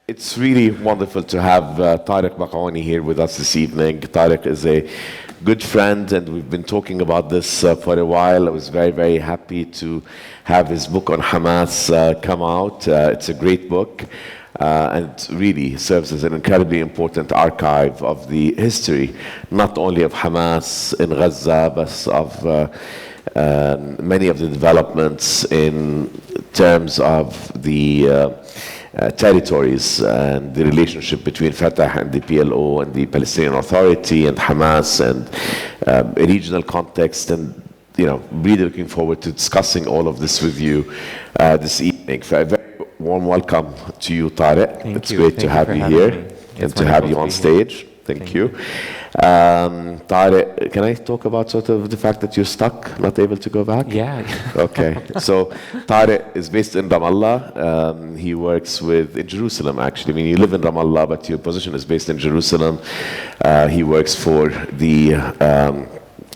It's really wonderful to have Tareq Baconi here with us this evening. Tareq is a good friend, and we've been talking about this for a while. I was very, very happy to have his book on Hamas come out. It's a great book, and really serves as an incredibly important archive of the history, not only of Hamas in Gaza, but of many of the developments in terms of the territories and the relationship between Fatah and the PLO and the Palestinian Authority and Hamas and a regional context, and really looking forward to discussing all of this with you this evening. So a very warm welcome to you, Tareq. It's great to have you here and to have you on stage. Thank you. Tareq, can I talk about sort of the fact that you're stuck, not able to go back? Yeah. Okay. So Tareq is based in Ramallah. He works in Jerusalem, actually. I mean, you live in Ramallah, but your position is based in Jerusalem. He works for the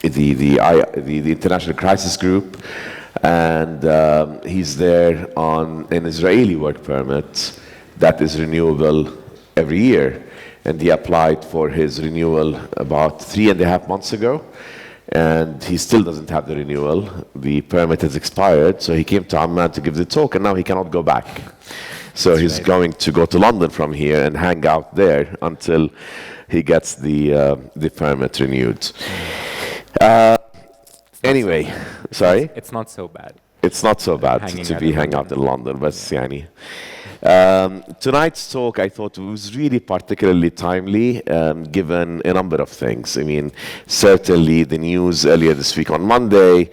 International Crisis Group, and he's there on an Israeli work permit that is renewable every year. And he applied for his renewal about 3.5 months ago, and he still doesn't have the renewal. The permit has expired, so he came to Amman to give the talk, and now he cannot go back. So he's going to go to London from here and hang out there until he gets the permit renewed. Anyway, sorry? It's not so bad. It's not so bad to hang out in London, but يعني. Tonight's talk, I thought, was really particularly timely, given a number of things. I mean, certainly the news earlier this week on Monday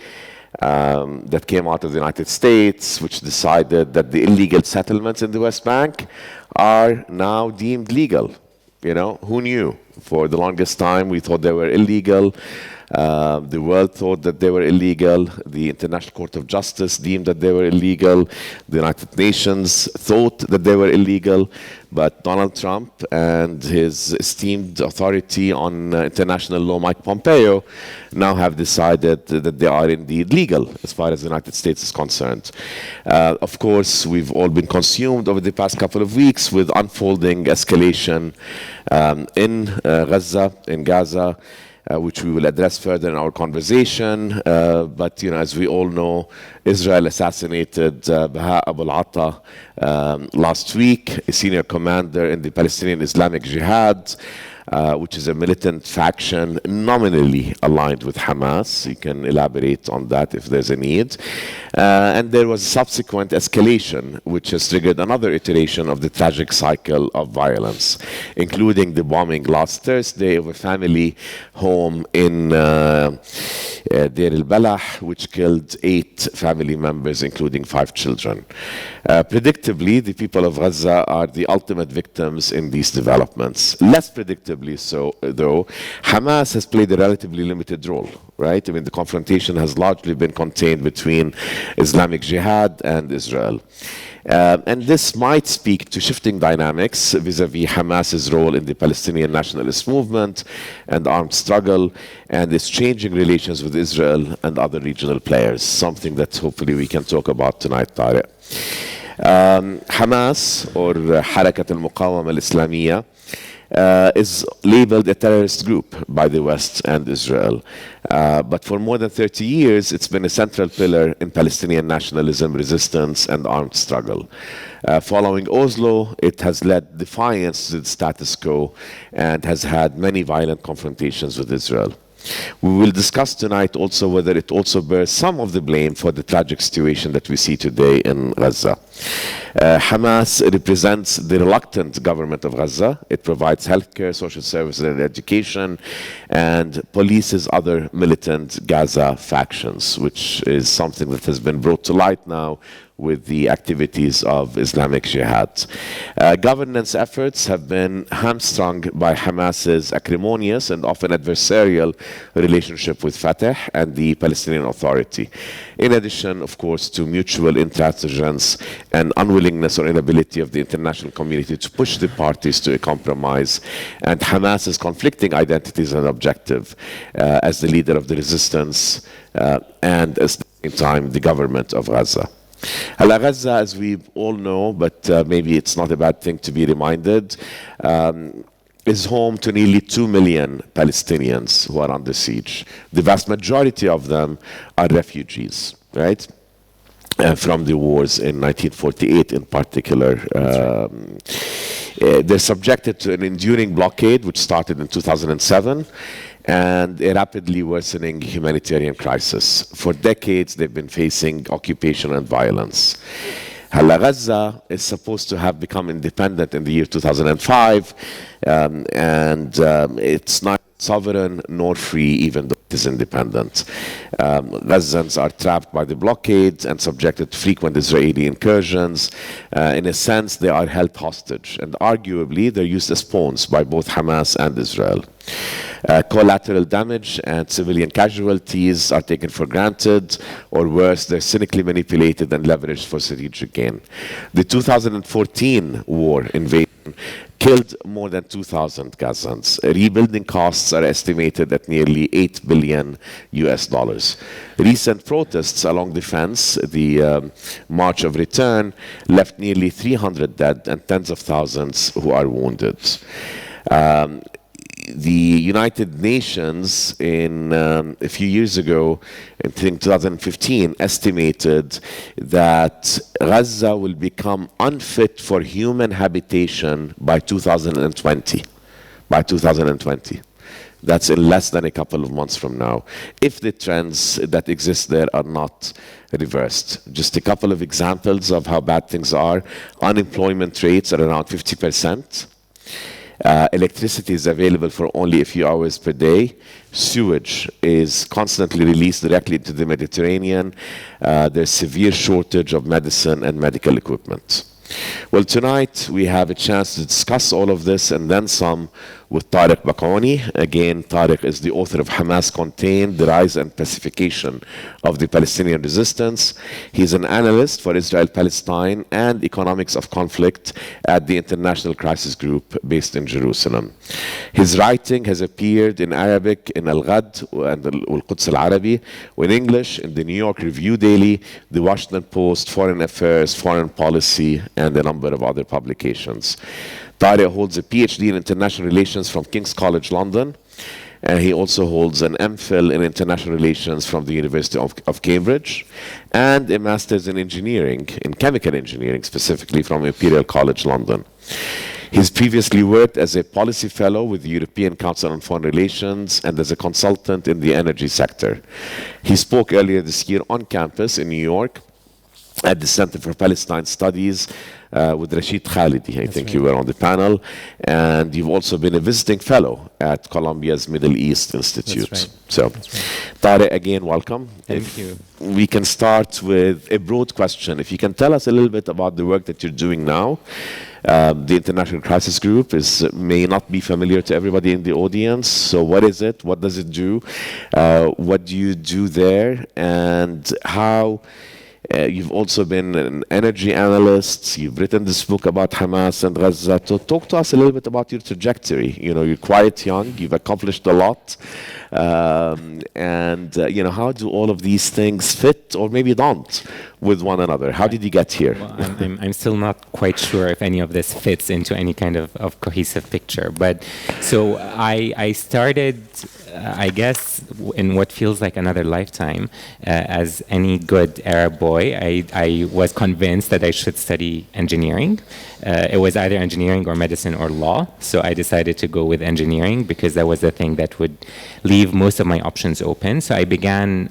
that came out of the United States, which decided that the illegal settlements in the West Bank are now deemed legal. Who knew? For the longest time, we thought they were illegal. The world thought that they were illegal. The International Court of Justice deemed that they were illegal. The United Nations thought that they were illegal. But Donald Trump and his esteemed authority on international law, Mike Pompeo, now have decided that they are indeed legal as far as the United States is concerned. Of course, we've all been consumed over the past couple of weeks with unfolding escalation in Gaza, which we will address further in our conversation. But as we all know, Israel assassinated Baha Abu al-Atta last week, a senior commander in the Palestinian Islamic Jihad, which is a militant faction nominally aligned with Hamas. You can elaborate on that if there's a need. And there was a subsequent escalation, which has triggered another iteration of the tragic cycle of violence, including the bombing last Thursday of a family home in Deir al-Balah, which killed 8 family members, including 5 children. Predictably, the people of Gaza are the ultimate victims in these developments. Less predictably so, though, Hamas has played a relatively limited role, right? I mean, the confrontation has largely been contained between Islamic Jihad and Israel. And this might speak to shifting dynamics vis-a-vis Hamas's role in the Palestinian nationalist movement and armed struggle, and its changing relations with Israel and other regional players, something that hopefully we can talk about tonight, Tareq. Hamas, or Harakat al-Muqawama al-Islamiyya, is labeled a terrorist group by the West and Israel. But for more than 30 years, it's been a central pillar in Palestinian nationalism, resistance, and armed struggle. Following Oslo, it has led defiance to the status quo and has had many violent confrontations with Israel. We will discuss tonight also whether it also bears some of the blame for the tragic situation that we see today in Gaza. Hamas represents the reluctant government of Gaza. It provides healthcare, social services, and education, and polices other militant Gaza factions, which is something that has been brought to light now with the activities of Islamic Jihad. Governance efforts have been hamstrung by Hamas's acrimonious and often adversarial relationship with Fatah and the Palestinian Authority. In addition, of course, to mutual intransigence and unwillingness or inability of the international community to push the parties to a compromise, and Hamas's conflicting identities and objective as the leader of the resistance and at the same time the government of Gaza. Gaza, as we all know, but maybe it's not a bad thing to be reminded, is home to nearly 2 million Palestinians who are under siege. The vast majority of them are refugees, right? From the wars in 1948 in particular. They're subjected to an enduring blockade, which started in 2007, and a rapidly worsening humanitarian crisis. For decades, they've been facing occupation and violence. Gaza is supposed to have become independent in the year 2005, and it's not sovereign nor free, even though it is independent. Gazans are trapped by the blockade and subjected to frequent Israeli incursions. In a sense, they are held hostage, and arguably they're used as pawns by both Hamas and Israel. Collateral damage and civilian casualties are taken for granted, or worse, they're cynically manipulated and leveraged for strategic gain. The 2014 war invasion killed more than 2,000 Gazans. Rebuilding costs are estimated at nearly $8 billion US. Recent protests along the fence, the March of Return, left nearly 300 dead and tens of thousands who are wounded. The United Nations a few years ago, I think 2015, estimated that Gaza will become unfit for human habitation by 2020. By 2020. That's in less than a couple of months from now, if the trends that exist there are not reversed. Just a couple of examples of how bad things are. Unemployment rates are around 50%. Electricity is available for only a few hours per day. Sewage is constantly released directly into the Mediterranean. There's severe shortage of medicine and medical equipment. Well, tonight we have a chance to discuss all of this and then some with Tareq Baconi. Again, Tareq is the author of Hamas Contained, The Rise and Pacification of the Palestinian Resistance. He's an analyst for Israel-Palestine and economics of conflict at the International Crisis Group based in Jerusalem. His writing has appeared in Arabic in Al-Ghad and Al-Quds Al-Arabi, in English in the New York Review Daily, the Washington Post, Foreign Affairs, Foreign Policy, and a number of other publications. Tareq holds a PhD in International Relations from King's College London, and he also holds an MPhil in International Relations from the University of Cambridge, and a Master's in Engineering, in Chemical Engineering specifically, from Imperial College London. He's previously worked as a policy fellow with the European Council on Foreign Relations and as a consultant in the energy sector. He spoke earlier this year on campus in New York at the Center for Palestine Studies with Rashid Khalidi. I think you were on the panel. And you've also been a visiting fellow at Columbia's Middle East Institute. That's right. So, Tareq, again, welcome. Thank you. We can start with a broad question. If you can tell us a little bit about the work that you're doing now. The International Crisis Group may not be familiar to everybody in the audience. So what is it? What does it do? What do you do there? And how... you've also been an energy analyst. You've written this book about Hamas and Gaza. So talk to us a little bit about your trajectory. You know, you're quite young. You've accomplished a lot. You know, how do all of these things fit, or maybe don't, with one another? How did you get here? Well, I'm still not quite sure if any of this fits into any kind of cohesive picture. But so I started, I guess, in what feels like another lifetime. As any good Arab boy, I was convinced that I should study engineering. It was either engineering or medicine or law. So I decided to go with engineering because that was the thing that would leave most of my options open. So I began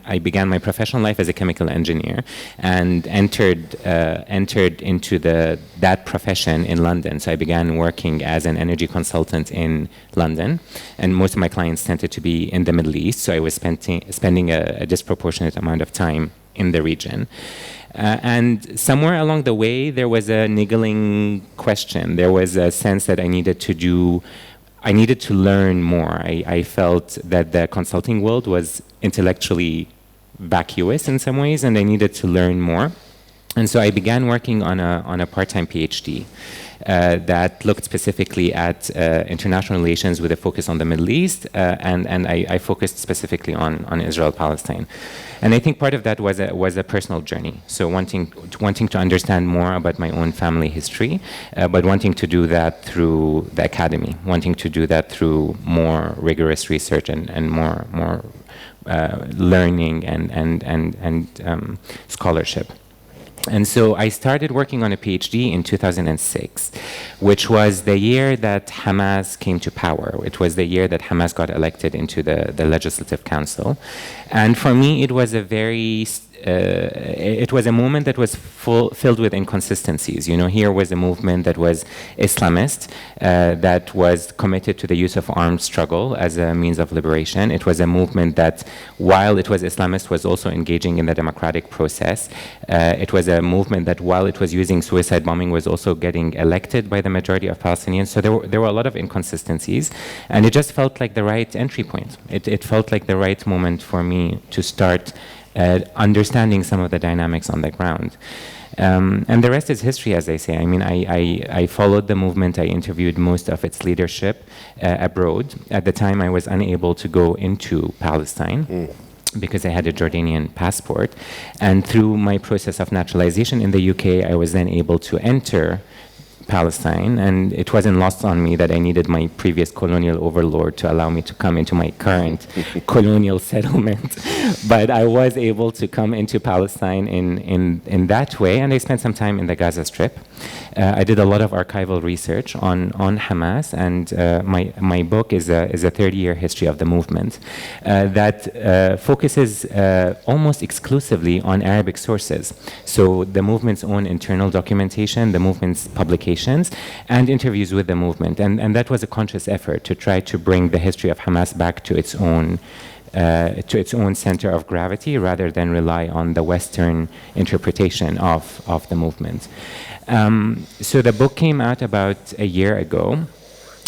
my professional life as a chemical engineer and entered into that profession in London. So I began working as an energy consultant in London, and most of my clients tended to be in the Middle East. So I was spending a disproportionate amount of time in the region. And somewhere along the way, there was a niggling question. There was a sense that I needed to learn more. I felt that the consulting world was intellectually vacuous in some ways, and I needed to learn more. And so I began working on a part-time PhD that looked specifically at international relations with a focus on the Middle East, and I focused specifically on Israel-Palestine. And I think part of that was a personal journey. So wanting to understand more about my own family history, but wanting to do that through the academy, wanting to do that through more rigorous research and more learning and scholarship. And so I started working on a PhD in 2006, which was the year that Hamas came to power. It was the year that Hamas got elected into the Legislative Council. And for me, it was it was a moment that was filled with inconsistencies. You know, here was a movement that was Islamist, that was committed to the use of armed struggle as a means of liberation. It was a movement that, while it was Islamist, was also engaging in the democratic process. It was a movement that, while it was using suicide bombing, was also getting elected by the majority of Palestinians. So there were a lot of inconsistencies, and it just felt like the right entry point. It felt like the right moment for me to start understanding some of the dynamics on the ground. And the rest is history, as I say. I mean, I followed the movement. I interviewed most of its leadership abroad. At the time, I was unable to go into Palestine because I had a Jordanian passport. And through my process of naturalization in the UK, I was then able to enter Palestine, and it wasn't lost on me that I needed my previous colonial overlord to allow me to come into my current colonial settlement. But I was able to come into Palestine in that way, and I spent some time in the Gaza Strip. I did a lot of archival research on Hamas, and my book is a 30-year history of the movement that focuses almost exclusively on Arabic sources. So the movement's own internal documentation, the movement's publications, and interviews with the movement. And that was a conscious effort to try to bring the history of Hamas back to its own center of gravity, rather than rely on the Western interpretation of the movement. So the book came out about a year ago.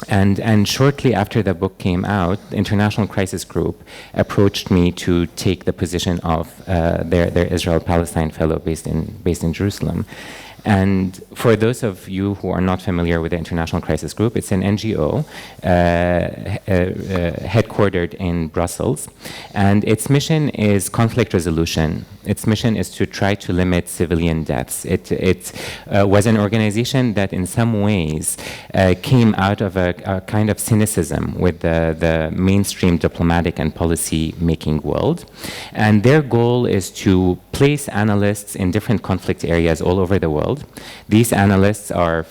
And shortly after the book came out, the International Crisis Group approached me to take the position of their Israel-Palestine fellow based in Jerusalem. And for those of you who are not familiar with the International Crisis Group, it's an NGO headquartered in Brussels, and its mission is conflict resolution. Its mission is to try to limit civilian deaths. It was an organization that in some ways came out of a kind of cynicism with the mainstream diplomatic and policy-making world. And their goal is to place analysts in different conflict areas all over the world. These analysts are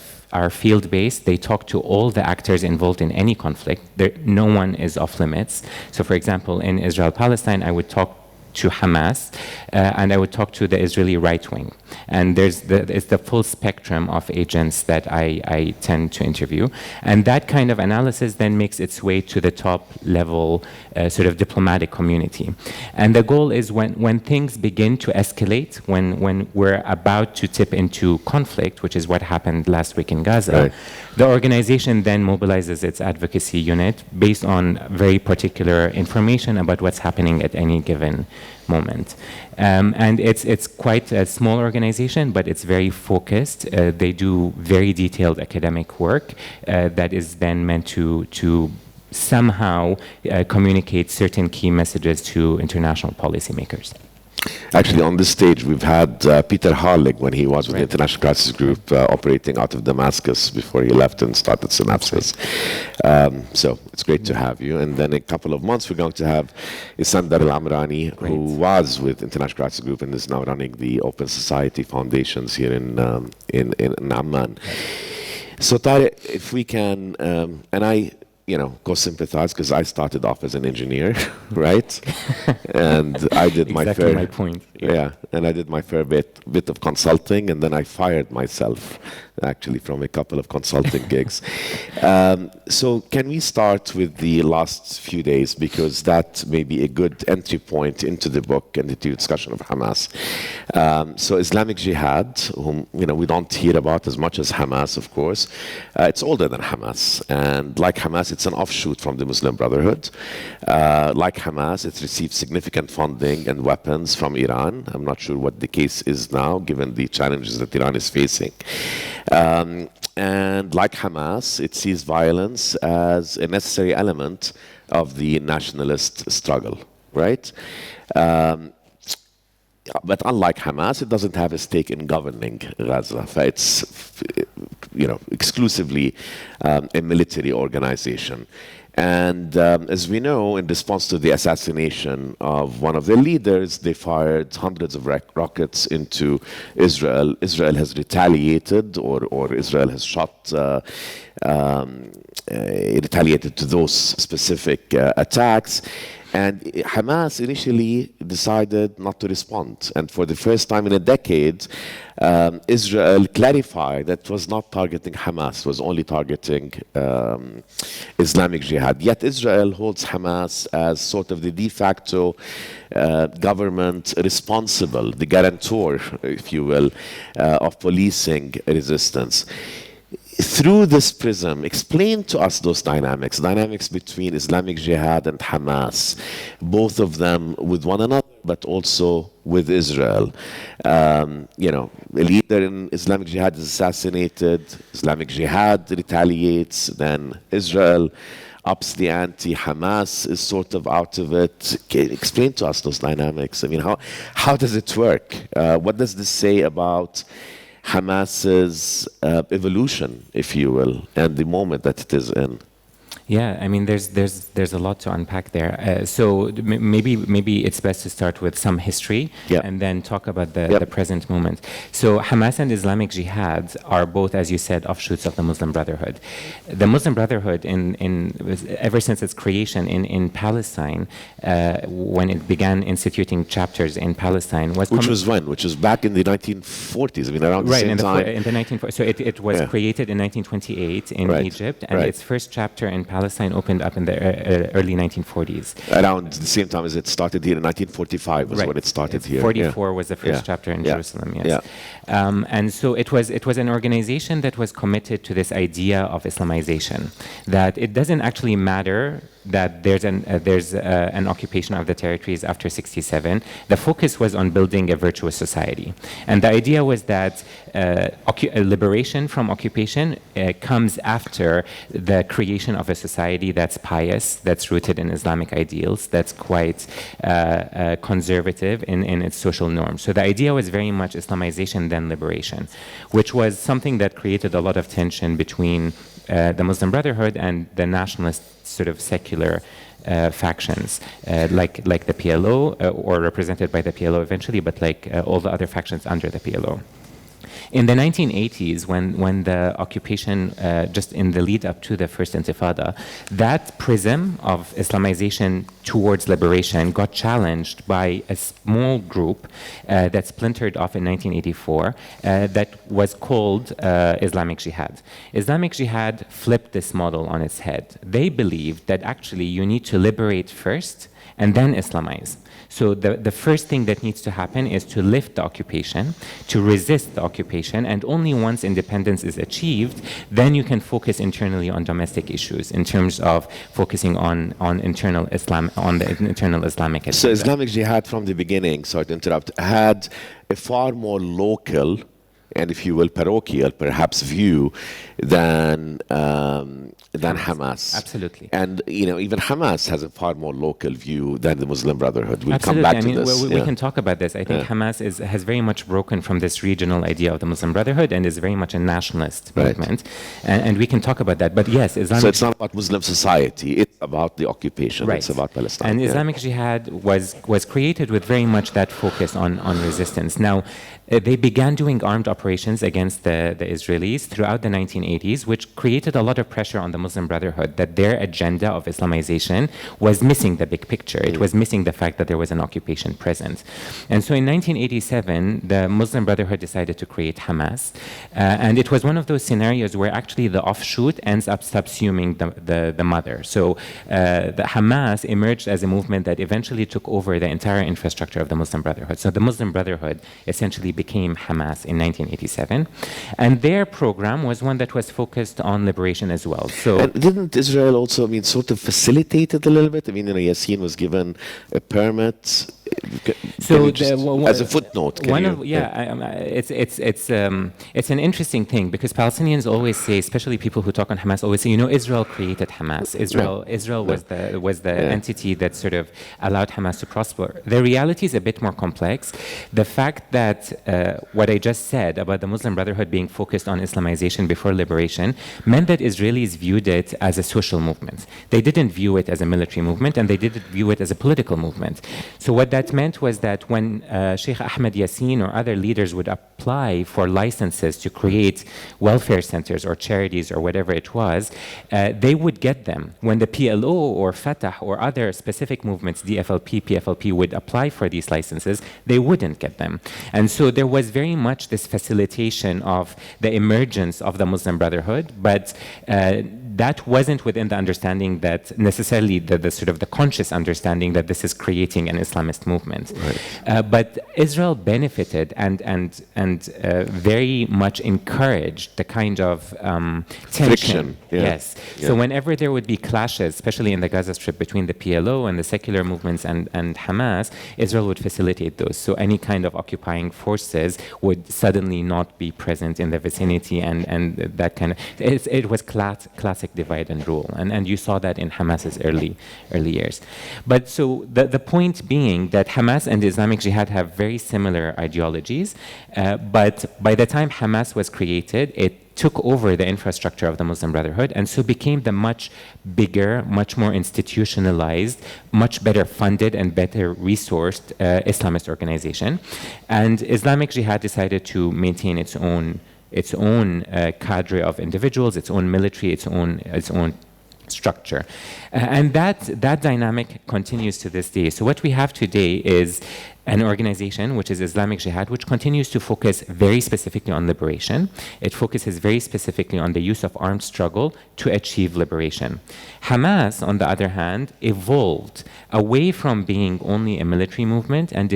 field-based. They talk to all the actors involved in any conflict. No one is off limits. So, for example, in Israel-Palestine, I would talk to Hamas, and I would talk to the Israeli right wing. And it's the full spectrum of agents that I tend to interview. And that kind of analysis then makes its way to the top level sort of diplomatic community. And the goal is when things begin to escalate, when we're about to tip into conflict, which is what happened last week in Gaza, right, the organization then mobilizes its advocacy unit based on very particular information about what's happening at any given moment. And it's quite a small organization, but it's very focused. They do very detailed academic work that is then meant to somehow communicate certain key messages to international policymakers. Actually, on this stage, we've had Peter Harlig when he was with the International Crisis Group operating out of Damascus before he left and started Synapses. So it's great to have you. And then in a couple of months, we're going to have Isandar Al-Amrani, who was with International Crisis Group and is now running the Open Society Foundations here in Amman. So Tareq, if we can, and I go sympathize because I started off as an engineer, right? And I did my exactly fair my point. Yeah, and I did my fair bit of consulting, and then I fired myself actually from a couple of consulting gigs. So can we start with the last few days, because that may be a good entry point into the book and into the discussion of Hamas. So Islamic Jihad, whom we don't hear about as much as Hamas, of course. It's older than Hamas, and like Hamas, it's an offshoot from the Muslim Brotherhood. Like Hamas, it received significant funding and weapons from Iran. I'm not sure what the case is now, given the challenges that Iran is facing. And like Hamas, it sees violence as a necessary element of the nationalist struggle, right? But unlike Hamas, it doesn't have a stake in governing Gaza. It's, exclusively a military organization. And as we know, in response to the assassination of one of their leaders, they fired hundreds of rockets into Israel. Israel has retaliated, or Israel has shot, retaliated to those specific attacks. And Hamas initially decided not to respond. And for the first time in a decade, Israel clarified that it was not targeting Hamas, it was only targeting Islamic Jihad. Yet Israel holds Hamas as sort of the de facto government responsible, the guarantor, if you will, of policing resistance. Through this prism, explain to us those dynamics between Islamic Jihad and Hamas, both of them with one another, but also with Israel. A leader in Islamic Jihad is assassinated, Islamic Jihad retaliates, then Israel ups the ante, Hamas is sort of out of it. Explain to us those dynamics. I mean, how does it work? What does this say about Hamas's evolution, if you will, and the moment that it is in? Yeah, I mean, there's a lot to unpack there. So maybe it's best to start with some history and then talk about the present moment. So Hamas and Islamic Jihad are both, as you said, offshoots of the Muslim Brotherhood. The Muslim Brotherhood, ever since its creation in Palestine, when it began instituting chapters in Palestine, which was back in the 1940s. I mean, around the same time. In the 1940s. So it was created in 1928 in Egypt, and its first chapter in Palestine opened up in the early 1940s. Around the same time as it started here in 1945 was when it started here. 44 was the first chapter in Jerusalem, yes. And so it was an organization that was committed to this idea of Islamization, that it doesn't actually matter that there's an occupation of the territories after 67. The focus was on building a virtuous society. And the idea was that liberation from occupation comes after the creation of a society that's pious, that's rooted in Islamic ideals, that's quite conservative in its social norms. So the idea was very much Islamization then liberation, which was something that created a lot of tension between the Muslim Brotherhood and the nationalist sort of secular factions, like the PLO, or represented by the PLO eventually, but like all the other factions under the PLO. In the 1980s, when the occupation, just in the lead up to the first Intifada, that prism of Islamization towards liberation got challenged by a small group that splintered off in 1984 that was called Islamic Jihad. Islamic Jihad flipped this model on its head. They believed that actually you need to liberate first and then Islamize. So the first thing that needs to happen is to lift the occupation, to resist the occupation, and only once independence is achieved, then you can focus internally on domestic issues in terms of focusing on internal Islam, on the internal Islamic agenda. So Islamic Jihad from the beginning, sorry to interrupt, had a far more local and, if you will, parochial, perhaps, view than Hamas. Absolutely. And, even Hamas has a far more local view than the Muslim Brotherhood. We'll Absolutely. come back to this. We can talk about this. I think Hamas has very much broken from this regional idea of the Muslim Brotherhood and is very much a nationalist movement. And we can talk about that. But yes, Islamic... So it's not about Muslim society. It's about the occupation. It's about Palestine. And Islamic Jihad was created with very much that focus on resistance. Now, they began doing armed operations against the Israelis throughout the 1980s, which created a lot of pressure on the Muslim Brotherhood that their agenda of Islamization was missing the big picture. It was missing the fact that there was an occupation present. And so in 1987, the Muslim Brotherhood decided to create Hamas. And it was one of those scenarios where actually the offshoot ends up subsuming the mother. So the Hamas emerged as a movement that eventually took over the entire infrastructure of the Muslim Brotherhood. So the Muslim Brotherhood essentially became Hamas in 1987. And their program was one that was focused on liberation as well. So, and didn't Israel also, I mean, sort of facilitate it a little bit? I mean, Yassin was given a permit. So as a footnote, it's an interesting thing because Palestinians always say, especially people who talk on Hamas, always say, Israel created Hamas. Israel was the entity that sort of allowed Hamas to prosper. The reality is a bit more complex. The fact that what I just said about the Muslim Brotherhood being focused on Islamization before liberation meant that Israelis viewed it as a social movement. They didn't view it as a military movement, and they didn't view it as a political movement. So what that meant was that when Sheikh Ahmed Yassin or other leaders would apply for licenses to create welfare centers or charities or whatever it was, they would get them. When the PLO or Fatah or other specific movements, DFLP, PFLP, would apply for these licenses, they wouldn't get them. And so there was very much this facilitation of the emergence of the Muslim Brotherhood, but that wasn't within the understanding that necessarily the sort of the conscious understanding that this is creating an Islamist movement. Right. But Israel benefited and very much encouraged the kind of tension. Yes. So whenever there would be clashes, especially in the Gaza Strip between the PLO and the secular movements and Hamas, Israel would facilitate those. So any kind of occupying forces would suddenly not be present in the vicinity, and that kind of it was classic divide and rule, and you saw that in Hamas's early years. But so the point being that Hamas and Islamic Jihad have very similar ideologies, but by the time Hamas was created, it took over the infrastructure of the Muslim Brotherhood, and so became the much bigger, much more institutionalized, much better funded and better resourced Islamist organization. And Islamic Jihad decided to maintain its own cadre of individuals, its own military, its own structure. And that dynamic continues to this day. So what we have today is an organization, which is Islamic Jihad, which continues to focus very specifically on liberation. It focuses very specifically on the use of armed struggle to achieve liberation. Hamas, on the other hand, evolved away from being only a military movement and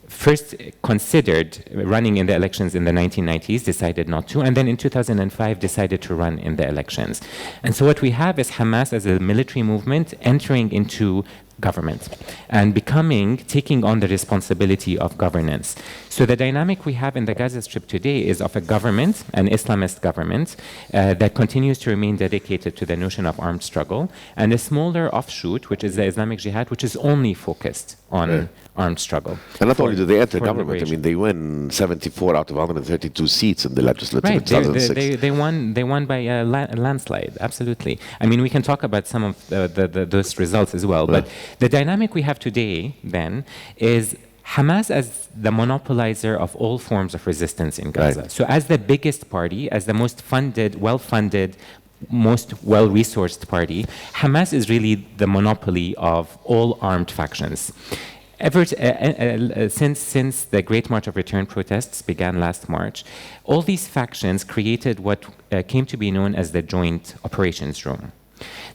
first considered running in the elections in the 1990s, decided not to, and then in 2005 decided to run in the elections. And so what we have is Hamas as a military movement entering into government and taking on the responsibility of governance. So the dynamic we have in the Gaza Strip today is of a government, an Islamist government, that continues to remain dedicated to the notion of armed struggle, and a smaller offshoot, which is the Islamic Jihad, which is only focused on armed struggle. And not only do they enter government, liberation. I mean, they win 74 out of 132 seats in the legislature in 2006. They won by a landslide, absolutely. I mean, we can talk about some of those results as well, but the dynamic we have today, then, is Hamas as the monopolizer of all forms of resistance in Gaza. Right. So as the biggest party, as the most funded, well-funded, most well-resourced party, Hamas is really the monopoly of all armed factions. Since the Great March of Return protests began last March, all these factions created what came to be known as the Joint Operations Room.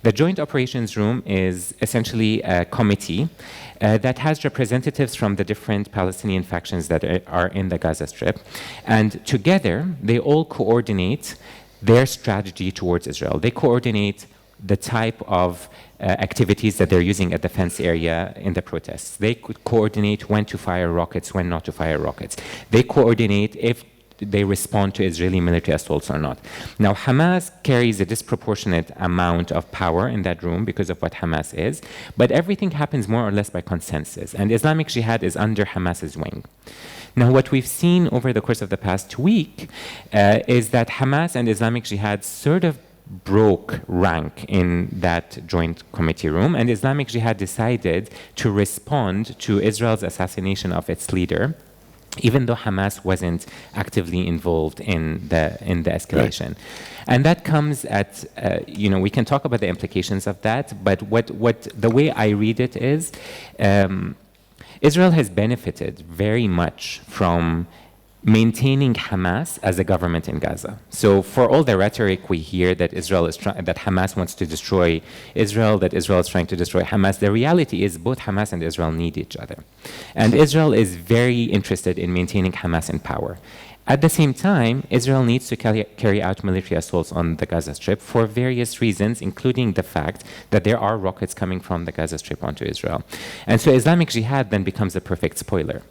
The Joint Operations Room is essentially a committee that has representatives from the different Palestinian factions that are in the Gaza Strip. And together, they all coordinate their strategy towards Israel. They coordinate the type of activities that they're using at the fence area in the protests. They could coordinate when to fire rockets, when not to fire rockets. They coordinate if they respond to Israeli military assaults or not. Now, Hamas carries a disproportionate amount of power in that room because of what Hamas is, but everything happens more or less by consensus, and Islamic Jihad is under Hamas's wing. Now, what we've seen over the course of the past week is that Hamas and Islamic Jihad sort of broke rank in that joint committee room, and Islamic Jihad decided to respond to Israel's assassination of its leader, even though Hamas wasn't actively involved in the escalation. Right. And that comes at, we can talk about the implications of that, but the way I read it is, Israel has benefited very much from maintaining Hamas as a government in Gaza. So for all the rhetoric we hear that that Hamas wants to destroy Israel, that Israel is trying to destroy Hamas, the reality is both Hamas and Israel need each other. And Israel is very interested in maintaining Hamas in power. At the same time, Israel needs to carry out military assaults on the Gaza Strip for various reasons, including the fact that there are rockets coming from the Gaza Strip onto Israel. And so Islamic Jihad then becomes the perfect spoiler.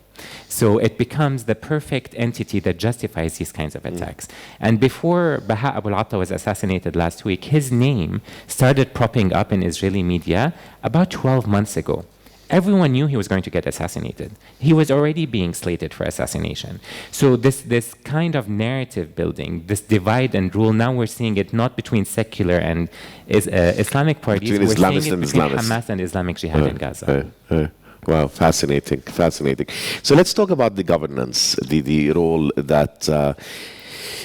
So it becomes the perfect entity that justifies these kinds of attacks. And before Baha Abu al-Atta was assassinated last week, his name started propping up in Israeli media about 12 months ago. Everyone knew he was going to get assassinated. He was already being slated for assassination. So this kind of narrative building, this divide and rule, now we're seeing it not between secular and Islamic parties, between we're Islamists seeing it and between Islamists. Hamas and Islamic Jihad in Gaza. Wow, fascinating, fascinating. So let's talk about the governance, the role that.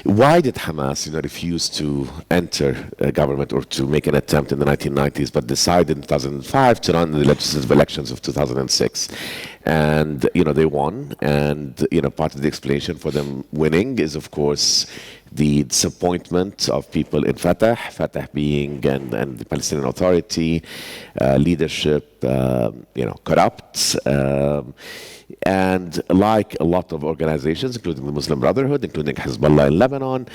Why did Hamas, refuse to enter government or to make an attempt in the 1990s, but decided in 2005 to run the legislative elections of 2006? And they won. And part of the explanation for them winning is, of course, the disappointment of people in Fatah being and the Palestinian Authority, leadership, corrupt. And like a lot of organizations, including the Muslim Brotherhood, including Hezbollah in Lebanon,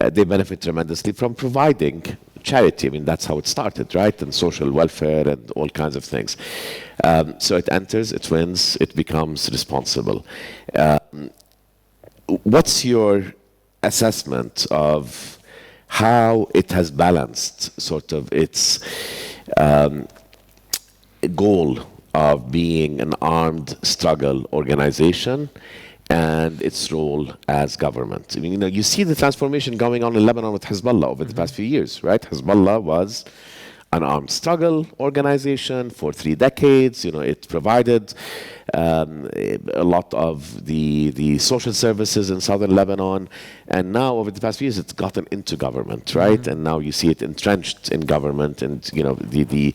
they benefit tremendously from providing charity. I mean, that's how it started, right? And social welfare and all kinds of things. So it enters, it wins, it becomes responsible. What's your assessment of how it has balanced sort of its goal of being an armed struggle organization and its role as government? I mean, you see the transformation going on in Lebanon with Hezbollah over the past few years, right? Hezbollah was an armed struggle organization for 3 decades. It provided a lot of the social services in southern Lebanon, and now over the past few years it's gotten into government, right? And now you see it entrenched in government, and the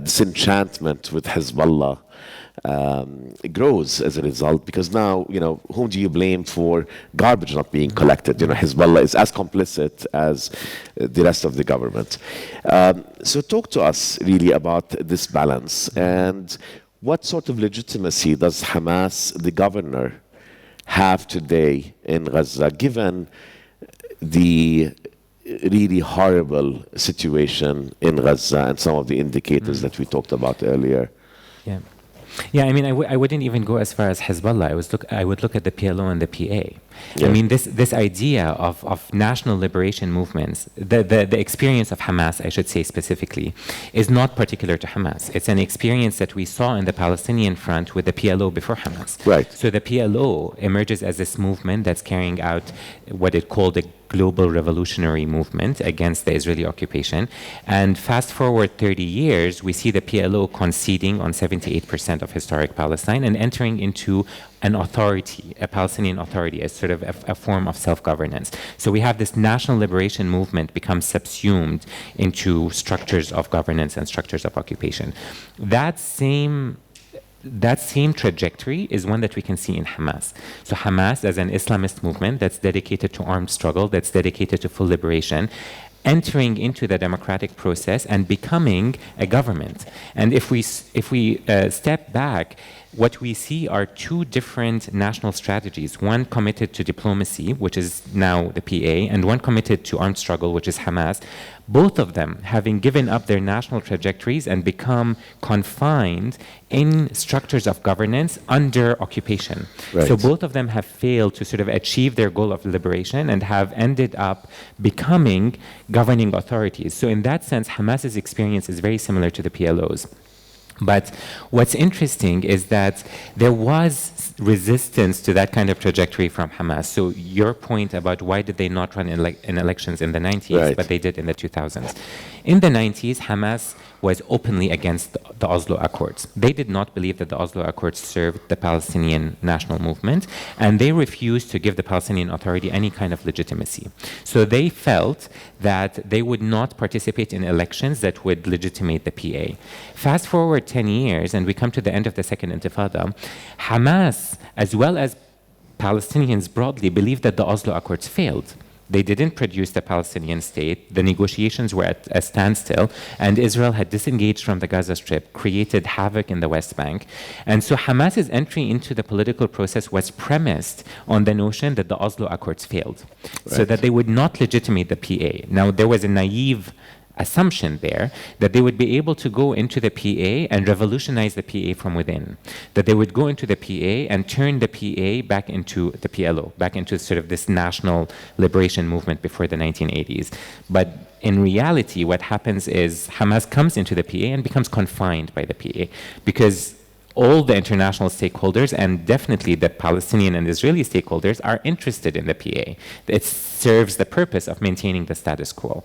disenchantment with Hezbollah grows as a result, because now, whom do you blame for garbage not being collected? Hezbollah is as complicit as the rest of the government. So talk to us really about this balance, and what sort of legitimacy does Hamas, the governor, have today in Gaza, given the really horrible situation in Gaza and some of the indicators that we talked about earlier? Yeah, I mean, I wouldn't even go as far as Hezbollah. I would look at the PLO and the PA. Yeah. I mean, this idea of national liberation movements, the experience of Hamas, I should say specifically, is not particular to Hamas. It's an experience that we saw in the Palestinian front with the PLO before Hamas. Right. So the PLO emerges as this movement that's carrying out what it called a global revolutionary movement against the Israeli occupation. And fast forward 30 years, we see the PLO conceding on 78% of historic Palestine and entering into an authority, a Palestinian authority, as sort of a form of self-governance. So we have this national liberation movement become subsumed into structures of governance and structures of occupation. That same trajectory is one that we can see in Hamas. So Hamas, as an Islamist movement that's dedicated to armed struggle, that's dedicated to full liberation, entering into the democratic process and becoming a government. And if we step back, what we see are 2 different national strategies, one committed to diplomacy, which is now the PA, and one committed to armed struggle, which is Hamas, both of them having given up their national trajectories and become confined in structures of governance under occupation. Right. So both of them have failed to sort of achieve their goal of liberation and have ended up becoming governing authorities. So in that sense, Hamas's experience is very similar to the PLO's. But what's interesting is that there was resistance to that kind of trajectory from Hamas. So your point about why did they not run in elections in the 90s, right, but they did in the 2000s. In the 90s, Hamas was openly against the Oslo Accords. They did not believe that the Oslo Accords served the Palestinian national movement, and they refused to give the Palestinian Authority any kind of legitimacy. So they felt that they would not participate in elections that would legitimate the PA. Fast forward 10 years, and we come to the end of the Second Intifada. Hamas, as well as Palestinians broadly, believe that the Oslo Accords failed. They didn't produce the Palestinian state. The negotiations were at a standstill, and Israel had disengaged from the Gaza Strip, created havoc in the West Bank. And so Hamas's entry into the political process was premised on the notion that the Oslo Accords failed, so that they would not legitimate the PA. Now, there was a naive assumption there that they would be able to go into the PA and revolutionize the PA from within, that they would go into the PA and turn the PA back into the PLO, back into sort of this national liberation movement before the 1980s. But in reality, what happens is Hamas comes into the PA and becomes confined by the PA, because all the international stakeholders, and definitely the Palestinian and Israeli stakeholders, are interested in the PA. It serves the purpose of maintaining the status quo.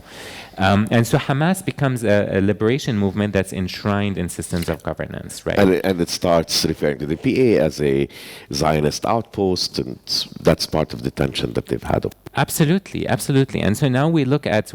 And so Hamas becomes a liberation movement that's enshrined in systems of governance, right? And it starts referring to the PA as a Zionist outpost, and that's part of the tension that they've had. Absolutely, absolutely. And so now we look at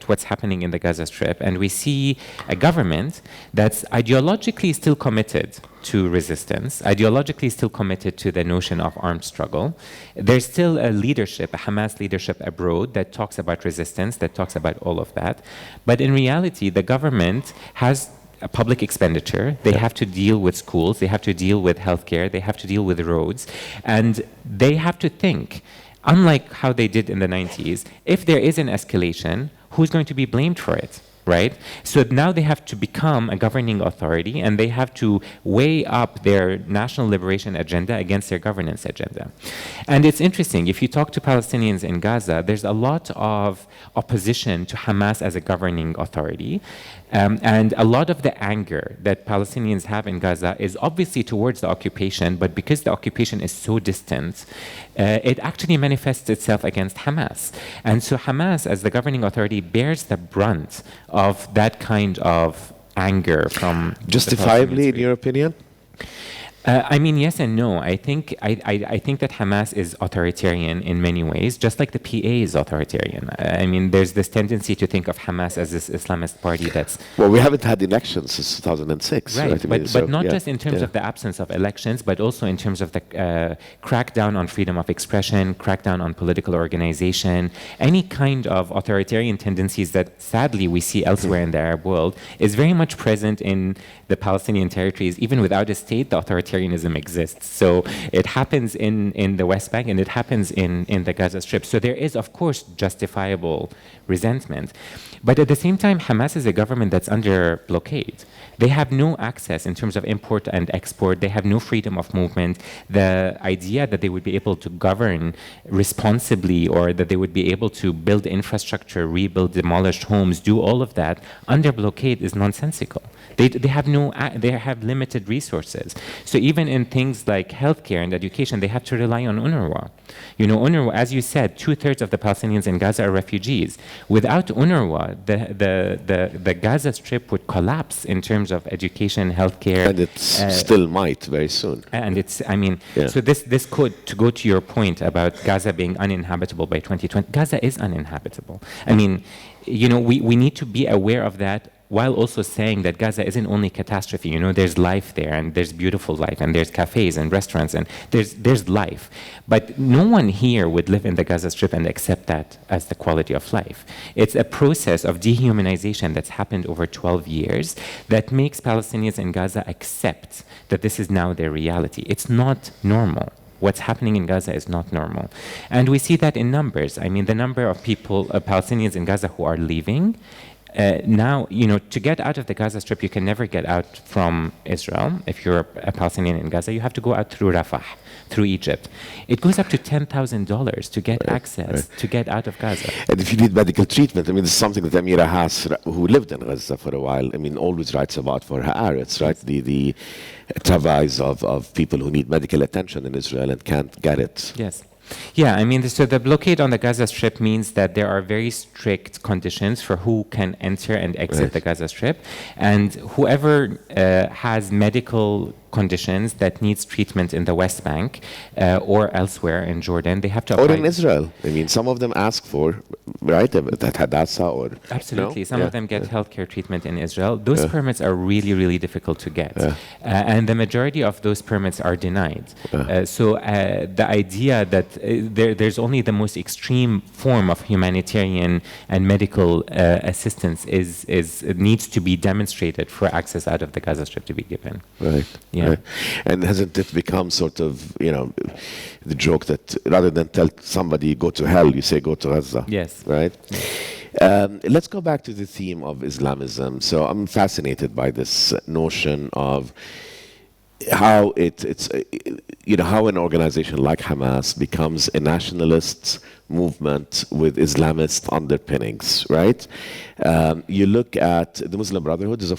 what's happening in the Gaza Strip, and we see a government that's ideologically still committed to resistance, ideologically still committed to the notion of armed struggle. There's still a leadership, a Hamas leadership abroad that talks about resistance, that talks about all of that. But in reality, the government has a public expenditure. They have to deal with schools, they have to deal with healthcare, they have to deal with roads, and they have to think, unlike how they did in the 90s, if there is an escalation, who's going to be blamed for it? Right? So now they have to become a governing authority, and they have to weigh up their national liberation agenda against their governance agenda. And it's interesting, if you talk to Palestinians in Gaza, there's a lot of opposition to Hamas as a governing authority. And a lot of the anger that Palestinians have in Gaza is obviously towards the occupation, but because the occupation is so distant, it actually manifests itself against Hamas. And so Hamas, as the governing authority, bears the brunt of that kind of anger from justifiably, in your opinion? I mean, yes and no. I think that Hamas is authoritarian in many ways, just like the PA is authoritarian. I mean, there's this tendency to think of Hamas as this Islamist party that's... Well, we haven't had elections since 2006. Right, but not just in terms of the absence of elections, but also in terms of the crackdown on freedom of expression, crackdown on political organization, any kind of authoritarian tendencies that sadly we see elsewhere in the Arab world is very much present in the Palestinian territories. Even without a state, the authoritarianism exists. So it happens in the West Bank, and it happens in the Gaza Strip. So there is, of course, justifiable resentment. But at the same time, Hamas is a government that's under blockade. They have no access in terms of import and export. They have no freedom of movement. The idea that they would be able to govern responsibly, or that they would be able to build infrastructure, rebuild demolished homes, do all of that under blockade is nonsensical. They have limited resources. So even in things like healthcare and education, they have to rely on UNRWA. You know, UNRWA, as you said, 2/3 of the Palestinians in Gaza are refugees. Without UNRWA, the Gaza Strip would collapse in terms of education, healthcare. And it still might very soon. And it's, I mean, so this could, to go to your point about Gaza being uninhabitable by 2020, Gaza is uninhabitable. I mean, you know, we need to be aware of that, while also saying that Gaza isn't only catastrophe. You know, there's life there, and there's beautiful life, and there's cafes and restaurants, and there's life. But no one here would live in the Gaza Strip and accept that as the quality of life. It's a process of dehumanization that's happened over 12 years that makes Palestinians in Gaza accept that this is now their reality. It's not normal. What's happening in Gaza is not normal. And we see that in numbers. I mean, the number of people, Palestinians in Gaza who are leaving, now, you know, to get out of the Gaza Strip, you can never get out from Israel. If you're a Palestinian in Gaza, you have to go out through Rafah, through Egypt. It goes up to $10,000 to get access, to get out of Gaza. And if you need medical treatment, I mean, this is something that Amira Haas, who lived in Gaza for a while, I mean, always writes about for her Arabs, right? The travails of people who need medical attention in Israel and can't get it. Yes. Yeah, I mean, so the blockade on the Gaza Strip means that there are very strict conditions for who can enter and exit the Gaza Strip. And whoever has medical conditions that needs treatment in the West Bank or elsewhere in Jordan, they have to Or apply. in Israel. I mean, some of them ask for, right, that Hadassah or... Absolutely. No? Some of them get healthcare treatment in Israel. Those permits are really, really difficult to get. And the majority of those permits are denied. So the idea that there's only the most extreme form of humanitarian and medical assistance needs to be demonstrated for access out of the Gaza Strip to be given. Right. Yeah. Right. And hasn't it become sort of, the joke that rather than tell somebody go to hell, you say go to Gaza? Yes. Right? Let's go back to the theme of Islamism. So I'm fascinated by this notion of how how an organization like Hamas becomes a nationalist movement with Islamist underpinnings, right? You look at the Muslim Brotherhood is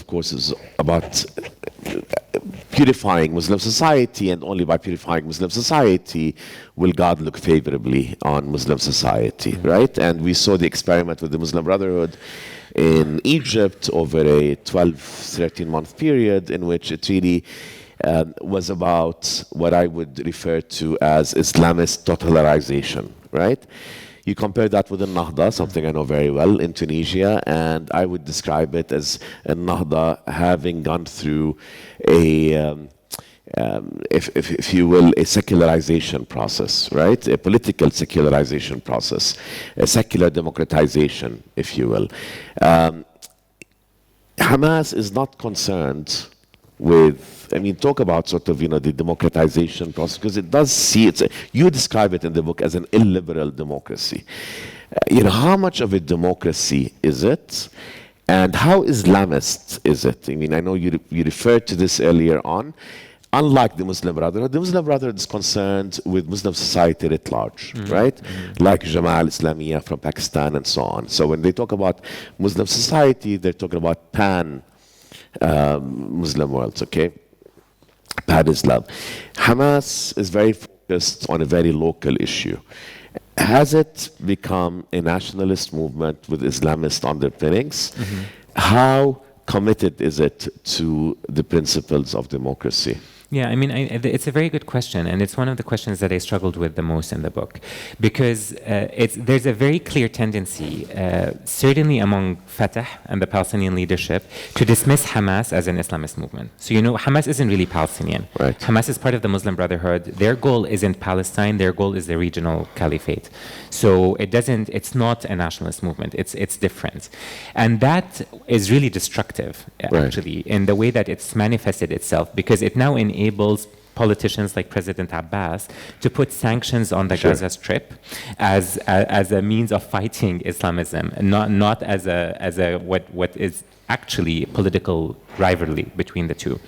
about purifying Muslim society, and only by purifying Muslim society will God look favorably on Muslim society, right? And we saw the experiment with the Muslim Brotherhood in Egypt over a 12, 13-month period in which it really was about what I would refer to as Islamist totalitarian, right? You compare that with the Nahda, something I know very well, in Tunisia, and I would describe it as a Nahda having gone through if you will, a secularization process, right? A political secularization process, a secular democratization, if you will. Hamas is not concerned with, talk about sort of, the democratization process, because it does see, you describe it in the book as an illiberal democracy. How much of a democracy is it? And how Islamist is it? I know you referred to this earlier on. Unlike the Muslim Brotherhood is concerned with Muslim society writ large, right? Like Jama'ah al-Islamiyah from Pakistan and so on. So when they talk about Muslim society, they're talking about Muslim worlds, okay? Pan-Islam. Hamas is very focused on a very local issue. Has it become a nationalist movement with Islamist underpinnings? How committed is it to the principles of democracy? Yeah, it's a very good question, and it's one of the questions that I struggled with the most in the book, because there's a very clear tendency, certainly among Fatah and the Palestinian leadership, to dismiss Hamas as an Islamist movement. So, Hamas isn't really Palestinian. Right. Hamas is part of the Muslim Brotherhood. Their goal isn't Palestine. Their goal is the regional caliphate. So it's not a nationalist movement. It's different. And that is really destructive, actually, in the way that it's manifested itself, because it now enables politicians like President Abbas to put sanctions on the Gaza Strip as a means of fighting Islamism, not as what is actually political rivalry between the two.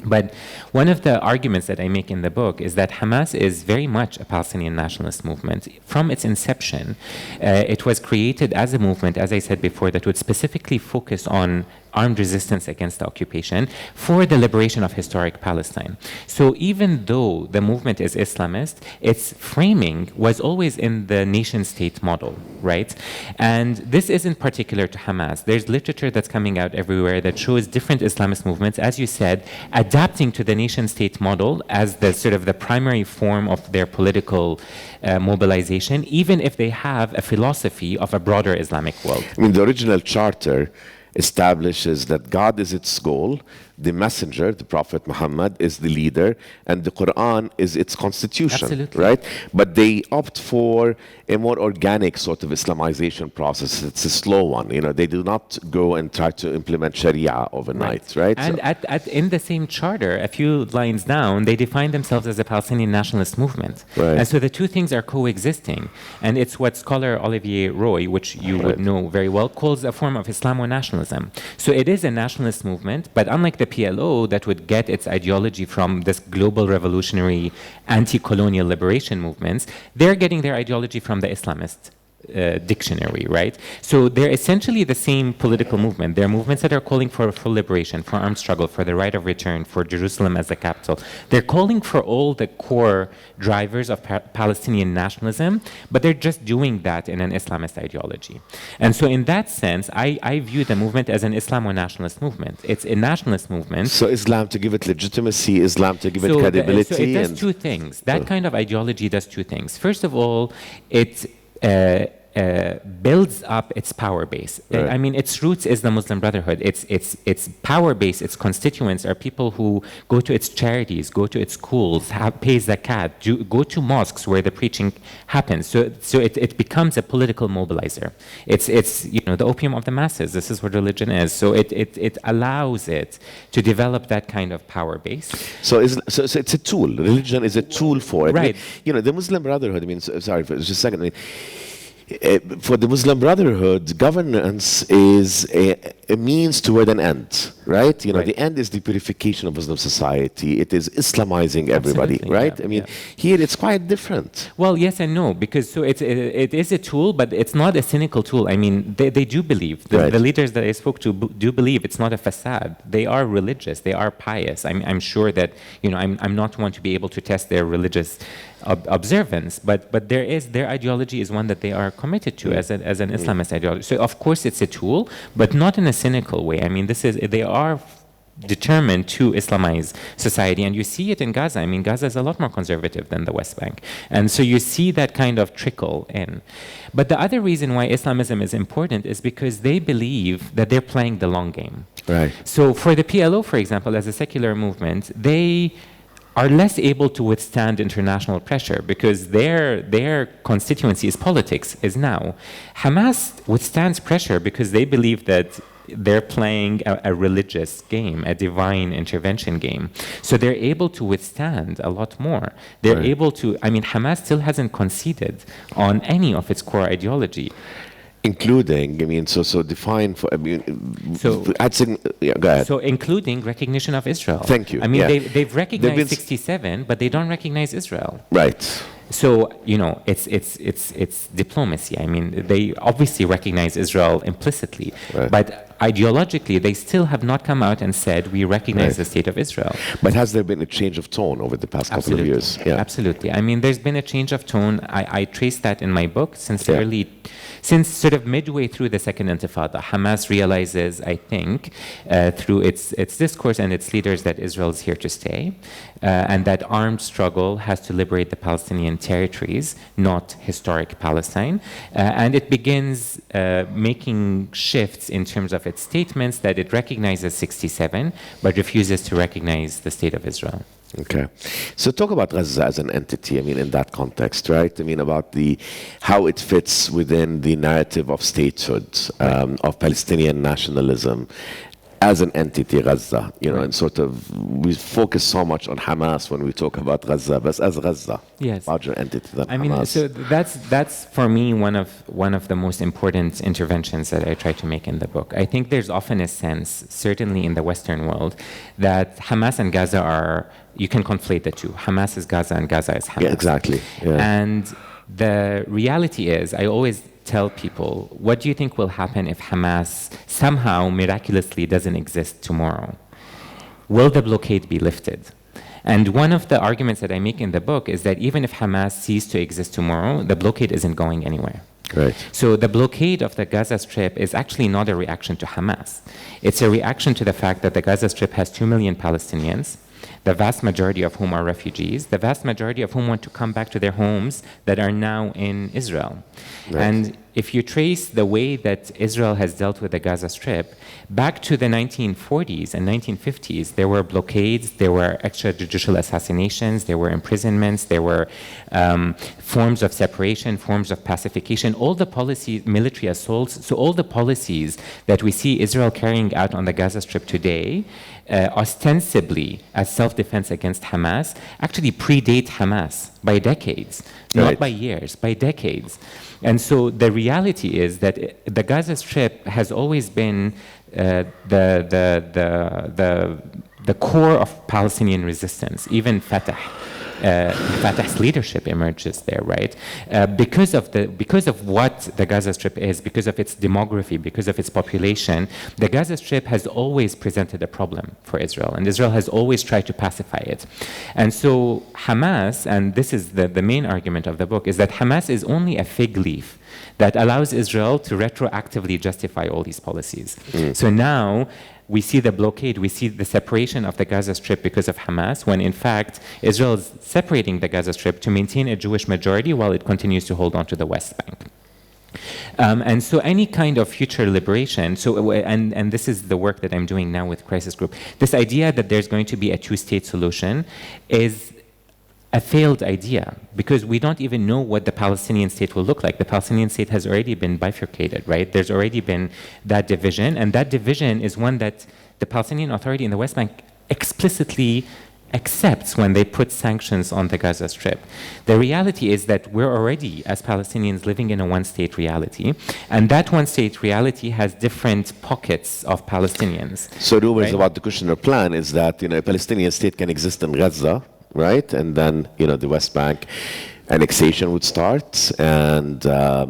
But one of the arguments that I make in the book is that Hamas is very much a Palestinian nationalist movement. From its inception, it was created as a movement, as I said before, that would specifically focus on armed resistance against the occupation for the liberation of historic Palestine. So even though the movement is Islamist, its framing was always in the nation-state model, right? And this isn't particular to Hamas. There's literature that's coming out everywhere that shows different Islamist movements, as you said, adapting to the nation-state model as the sort of the primary form of their political mobilization, even if they have a philosophy of a broader Islamic world. The original charter establishes that God is its goal, the messenger, the Prophet Muhammad, is the leader, and the Quran is its constitution. Absolutely. Right? But they opt for a more organic sort of Islamization process. It's a slow one. They do not go and try to implement Sharia overnight, right? And in the same charter, a few lines down, they define themselves as a Palestinian nationalist movement. Right. And so the two things are coexisting. And it's what scholar Olivier Roy, which you would know very well, calls a form of Islamo-nationalism. So it is a nationalist movement, but unlike the PLO that would get its ideology from this global revolutionary anti-colonial liberation movements, they're getting their ideology from the Islamist dictionary, right? So they're essentially the same political movement. They're movements that are calling for liberation, for armed struggle, for the right of return, for Jerusalem as the capital. They're calling for all the core drivers of Palestinian nationalism, but they're just doing that in an Islamist ideology. And so in that sense, I view the movement as an Islamo-nationalist movement. It's a nationalist movement. So Islam to give it legitimacy, Islam to give it credibility. So it does two things. That kind of ideology does two things. First of all, it builds up its power base. Right. I mean, its roots is the Muslim Brotherhood. Its power base, its constituents are people who go to its charities, go to its schools, pay zakat, go to mosques where the preaching happens. So it becomes a political mobilizer. It's the opium of the masses. This is what religion is. So it allows it to develop that kind of power base. So it's a tool. Religion is a tool for it. Right. The Muslim Brotherhood. I mean, sorry for just a second. I mean, for the Muslim Brotherhood, governance is a means toward an end, right? The end is the purification of Muslim society. It is Islamizing everybody, right? Yeah, I mean, here it's quite different. Well, yes and no, because it is a tool, but it's not a cynical tool. I mean, they do believe, the leaders that I spoke to do believe it's not a facade. They are religious, they are pious. I'm sure that, I'm not one to be able to test their religious observance, but their ideology is one that they are committed to as an Islamist ideology. So of course it's a tool, but not in a cynical way. I mean, they are determined to Islamize society, and you see it in Gaza. I mean, Gaza is a lot more conservative than the West Bank, and so you see that kind of trickle in. But the other reason why Islamism is important is because they believe that they're playing the long game. Right. So for the PLO, for example, as a secular movement, they are less able to withstand international pressure because their constituency is politics, is now. Hamas withstands pressure because they believe that they're playing a religious game, a divine intervention game. So they're able to withstand a lot more. They're able to, Hamas still hasn't conceded on any of its core ideology. Including, so define for, go ahead. So including recognition of Israel. Thank you. They've recognized 67, but they don't recognize Israel. Right. So, it's diplomacy. I mean, they obviously recognize Israel implicitly, but ideologically, they still have not come out and said, we recognize the state of Israel. But has there been a change of tone over the past couple of years? Yeah. Absolutely. I mean, there's been a change of tone. I trace that in my book since sort of midway through the Second Intifada. Hamas realizes, I think, through its discourse and its leaders that Israel is here to stay, and that armed struggle has to liberate the Palestinian territories, not historic Palestine. And it begins making shifts in terms of its statements that it recognizes 67, but refuses to recognize the state of Israel. Okay. So talk about Gaza as an entity, in that context, right? About how it fits within the narrative of statehood, of Palestinian nationalism as an entity, Gaza, and sort of, we focus so much on Hamas when we talk about Gaza, but as Gaza, larger entity than Hamas. So that's for me one of the most important interventions that I try to make in the book. I think there's often a sense, certainly in the Western world, that Hamas and Gaza you can conflate the two. Hamas is Gaza and Gaza is Hamas. Yeah, exactly. Yeah. And the reality is, I always tell people, what do you think will happen if Hamas somehow miraculously doesn't exist tomorrow? Will the blockade be lifted? And one of the arguments that I make in the book is that even if Hamas ceased to exist tomorrow, the blockade isn't going anywhere. Right. So the blockade of the Gaza Strip is actually not a reaction to Hamas. It's a reaction to the fact that the Gaza Strip has 2 million Palestinians, the vast majority of whom are refugees, the vast majority of whom want to come back to their homes that are now in Israel. Right. And if you trace the way that Israel has dealt with the Gaza Strip, back to the 1940s and 1950s, there were blockades, there were extrajudicial assassinations, there were imprisonments, there were forms of separation, forms of pacification, all the policies, military assaults. So all the policies that we see Israel carrying out on the Gaza Strip today, ostensibly as self-defense against Hamas, actually predate Hamas by decades, not by years, by decades. And so the reality is that the Gaza Strip has always been the core of Palestinian resistance. Even Fatah Fatah's leadership emerges there, right? Because of what the Gaza Strip is, because of its demography, because of its population, the Gaza Strip has always presented a problem for Israel, and Israel has always tried to pacify it. And so Hamas, and this is the main argument of the book, is that Hamas is only a fig leaf that allows Israel to retroactively justify all these policies. So now we see the blockade, we see the separation of the Gaza Strip because of Hamas, when in fact Israel is separating the Gaza Strip to maintain a Jewish majority while it continues to hold on to the West Bank. And so any kind of future liberation, and this is the work that I'm doing now with Crisis Group, this idea that there's going to be a two-state solution is a failed idea, because we don't even know what the Palestinian state will look like. The Palestinian state has already been bifurcated, right? There's already been that division, and that division is one that the Palestinian Authority in the West Bank explicitly accepts when they put sanctions on the Gaza Strip. The reality is that we're already, as Palestinians, living in a one-state reality, and that one-state reality has different pockets of Palestinians. So rumors about the Kushner plan is that, a Palestinian state can exist in Gaza, right? And then, the West Bank annexation would start, and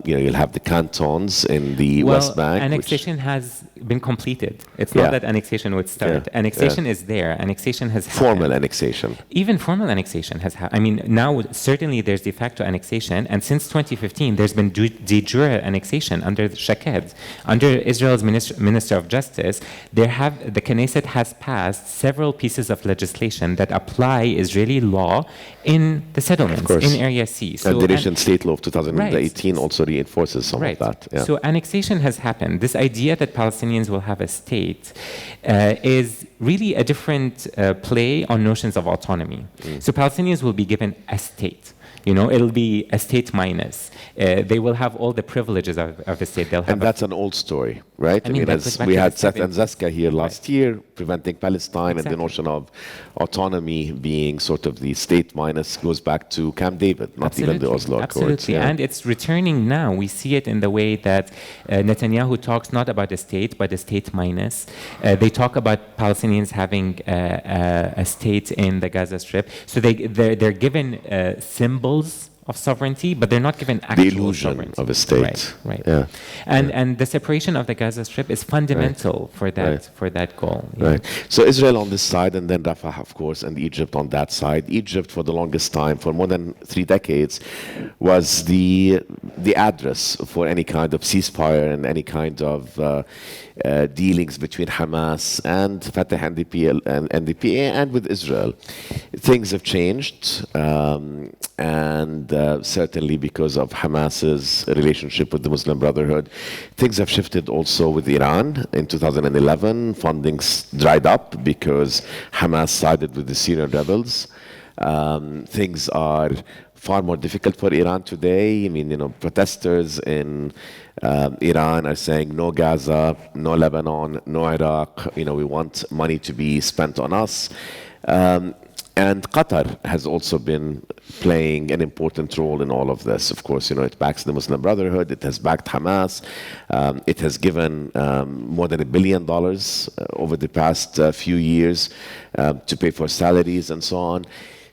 you'll have the cantons in the West Bank. Annexation has been completed. It's not that annexation would start. Annexation is there. Annexation has happened. Formal annexation. Even formal annexation has happened. I mean, now certainly there's de facto annexation, and since 2015 there's been de jure annexation under Shaked, under Israel's Minister of Justice. The Knesset has passed several pieces of legislation that apply Israeli law in the settlements, in Area C. And the Nation State Law of 2018 also reinforces some of that. Yeah. So annexation has happened. This idea that Palestinians will have a state is really a different play on notions of autonomy. So Palestinians will be given a state. It'll be a state minus. They will have all the privileges of a state. And that's an old story, right? I mean as we had Seth and Zeska here last year, preventing Palestine, and the notion of autonomy being sort of the state minus goes back to Camp David, not even the Oslo Accords. Absolutely, and it's returning now. We see it in the way that Netanyahu talks not about a state, but a state minus. They talk about Palestinians having a state in the Gaza Strip. So they're given symbols of sovereignty, but they're not given actual the illusion sovereignty of a state. Right. Yeah. And the separation of the Gaza Strip is fundamental for that goal. Right. So Israel on this side, and then Rafah, of course, and Egypt on that side. Egypt, for the longest time, for more than 3 decades, was the address for any kind of ceasefire and any kind of dealings between Hamas and Fatah and the PA and with Israel. Things have changed, and certainly because of Hamas's relationship with the Muslim Brotherhood. Things have shifted also with Iran. In 2011, funding dried up because Hamas sided with the Syrian rebels. Things are far more difficult for Iran today. I mean, protesters in Iran are saying no Gaza, no Lebanon, no Iraq. We want money to be spent on us. And Qatar has also been playing an important role in all of this. Of course, it backs the Muslim Brotherhood. It has backed Hamas. It has given more than $1 billion over the past few years to pay for salaries and so on.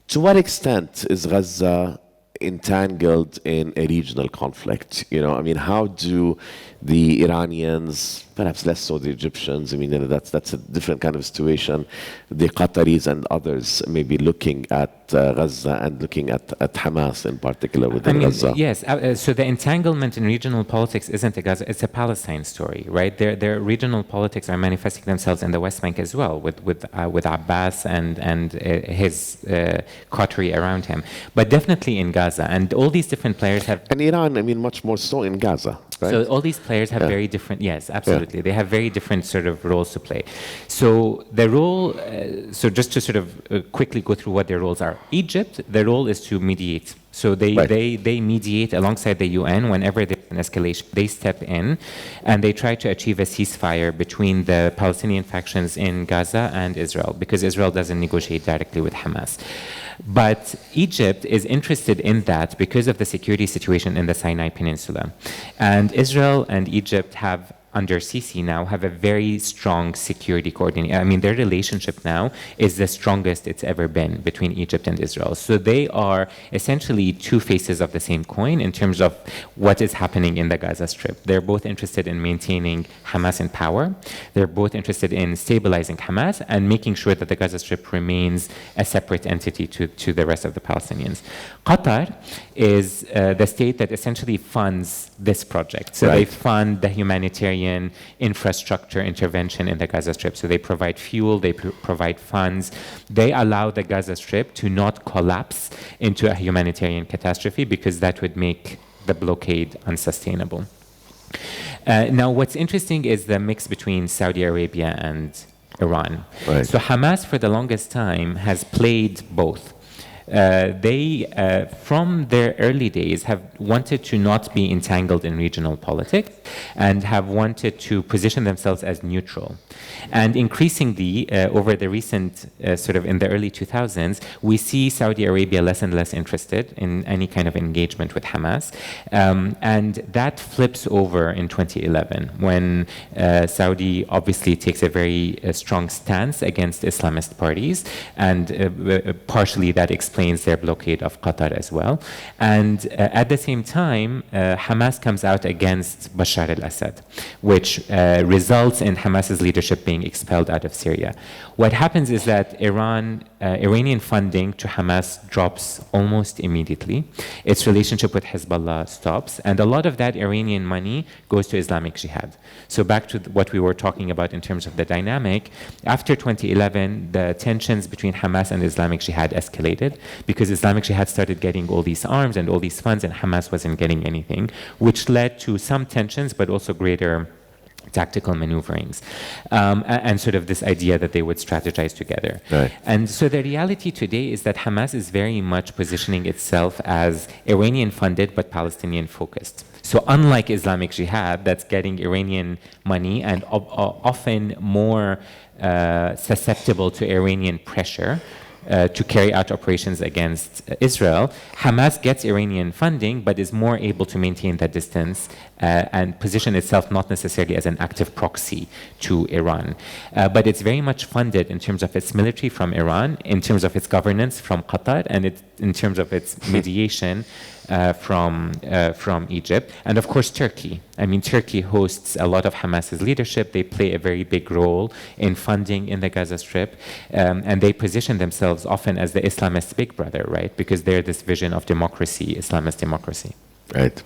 To what extent is Gaza entangled in a regional conflict? How do the Iranians, perhaps less so the Egyptians, that's a different kind of situation, the Qataris and others may be looking at Gaza and looking at Hamas in particular within Gaza? Yes, so the entanglement in regional politics isn't a Gaza, it's a Palestine story, right? Their regional politics are manifesting themselves in the West Bank as well, with Abbas and his coterie around him, but definitely in Gaza. And all these different players have... And Iran, much more so in Gaza. Right? So all these players have very different, yes, absolutely. They have very different sort of roles to play. So the role, so just to sort of quickly go through what their roles are. Egypt, their role is to mediate. So they mediate alongside the UN whenever there's an escalation. They step in and they try to achieve a ceasefire between the Palestinian factions in Gaza and Israel, because Israel doesn't negotiate directly with Hamas. But Egypt is interested in that because of the security situation in the Sinai Peninsula. And Israel and Egypt have under Sisi now have a very strong security coordination. I mean, their relationship now is the strongest it's ever been between Egypt and Israel. So they are essentially two faces of the same coin in terms of what is happening in the Gaza Strip. They're both interested in maintaining Hamas in power. They're both interested in stabilizing Hamas and making sure that the Gaza Strip remains a separate entity to the rest of the Palestinians. Qatar is the state that essentially funds this project. So they fund the humanitarian infrastructure intervention in the Gaza Strip. So they provide fuel, they provide funds. They allow the Gaza Strip to not collapse into a humanitarian catastrophe because that would make the blockade unsustainable. Now, what's interesting is the mix between Saudi Arabia and Iran. So Hamas, for the longest time, has played both. They, from their early days, have wanted to not be entangled in regional politics and have wanted to position themselves as neutral. And increasingly, over the recent, sort of in the early 2000s, we see Saudi Arabia less and less interested in any kind of engagement with Hamas. And that flips over in 2011 when Saudi obviously takes a very strong stance against Islamist parties, and partially that explains their blockade of Qatar as well. And at the same time, Hamas comes out against Bashar al-Assad, which results in Hamas's leadership being expelled out of Syria. What happens is that Iranian funding to Hamas drops almost immediately. Its relationship with Hezbollah stops, and a lot of that Iranian money goes to Islamic Jihad. So back to what we were talking about in terms of the dynamic, after 2011, the tensions between Hamas and Islamic Jihad escalated because Islamic Jihad started getting all these arms and all these funds, and Hamas wasn't getting anything, which led to some tensions, but also greater tactical maneuverings, and sort of this idea that they would strategize together. And so the reality today is that Hamas is very much positioning itself as Iranian funded but Palestinian focused. So unlike Islamic Jihad, that's getting Iranian money and often more susceptible to Iranian pressure to carry out operations against Israel, Hamas gets Iranian funding but is more able to maintain that distance and position itself not necessarily as an active proxy to Iran. But it's very much funded in terms of its military from Iran, in terms of its governance from Qatar, and in terms of its mediation from Egypt, and of course Turkey. I mean, Turkey hosts a lot of Hamas's leadership. They play a very big role in funding in the Gaza Strip, and they position themselves often as the Islamist big brother, right? Because they're this vision of democracy, Islamist democracy. Right.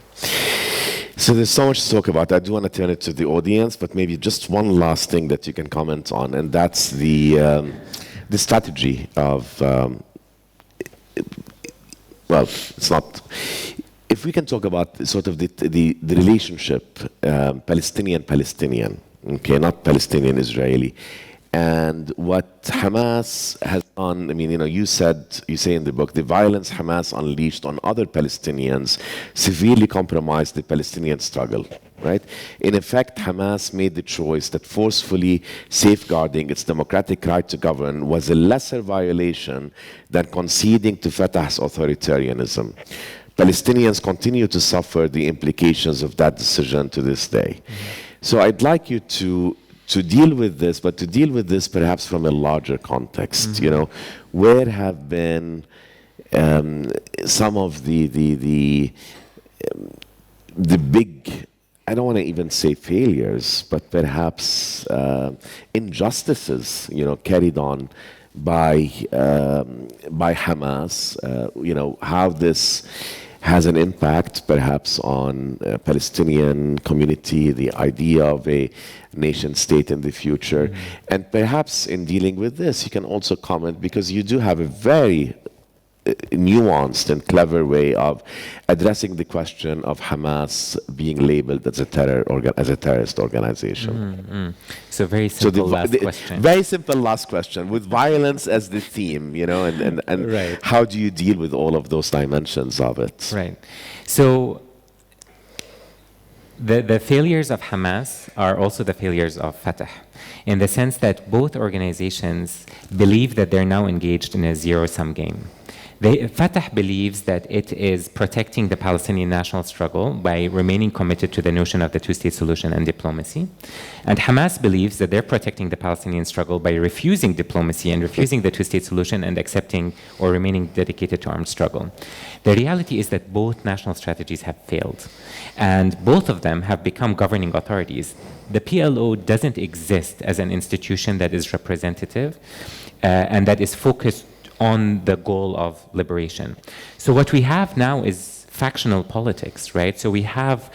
So there's so much to talk about. I do want to turn it to the audience, but maybe just one last thing that you can comment on, and that's the strategy of. Well, it's not. If we can talk about sort of the relationship Palestinian, okay, not Palestinian-Israeli, and what Hamas has done. I mean, you say in the book, the violence Hamas unleashed on other Palestinians severely compromised the Palestinian struggle. Right? In effect, Hamas made the choice that forcefully safeguarding its democratic right to govern was a lesser violation than conceding to Fatah's authoritarianism. Palestinians continue to suffer the implications of that decision to this day. So I'd like you to deal with this, but to deal with this perhaps from a larger context. Where have been some of the big, I don't want to even say failures, but perhaps injustices, carried on by Hamas. How this has an impact, perhaps, on Palestinian community, the idea of a nation state in the future, and perhaps in dealing with this, you can also comment, because you do have a very nuanced and clever way of addressing the question of Hamas being labeled as a terrorist organization. So very simple last question. Very simple last question, with violence as the theme, and right. How do you deal with all of those dimensions of it? Right. So the failures of Hamas are also the failures of Fatah, in the sense that both organizations believe that they're now engaged in a zero-sum game. Fatah believes that it is protecting the Palestinian national struggle by remaining committed to the notion of the two-state solution and diplomacy. And Hamas believes that they're protecting the Palestinian struggle by refusing diplomacy and refusing the two-state solution and accepting or remaining dedicated to armed struggle. The reality is that both national strategies have failed, and both of them have become governing authorities. The PLO doesn't exist as an institution that is representative and that is focused on the goal of liberation. So what we have now is factional politics, right? So we have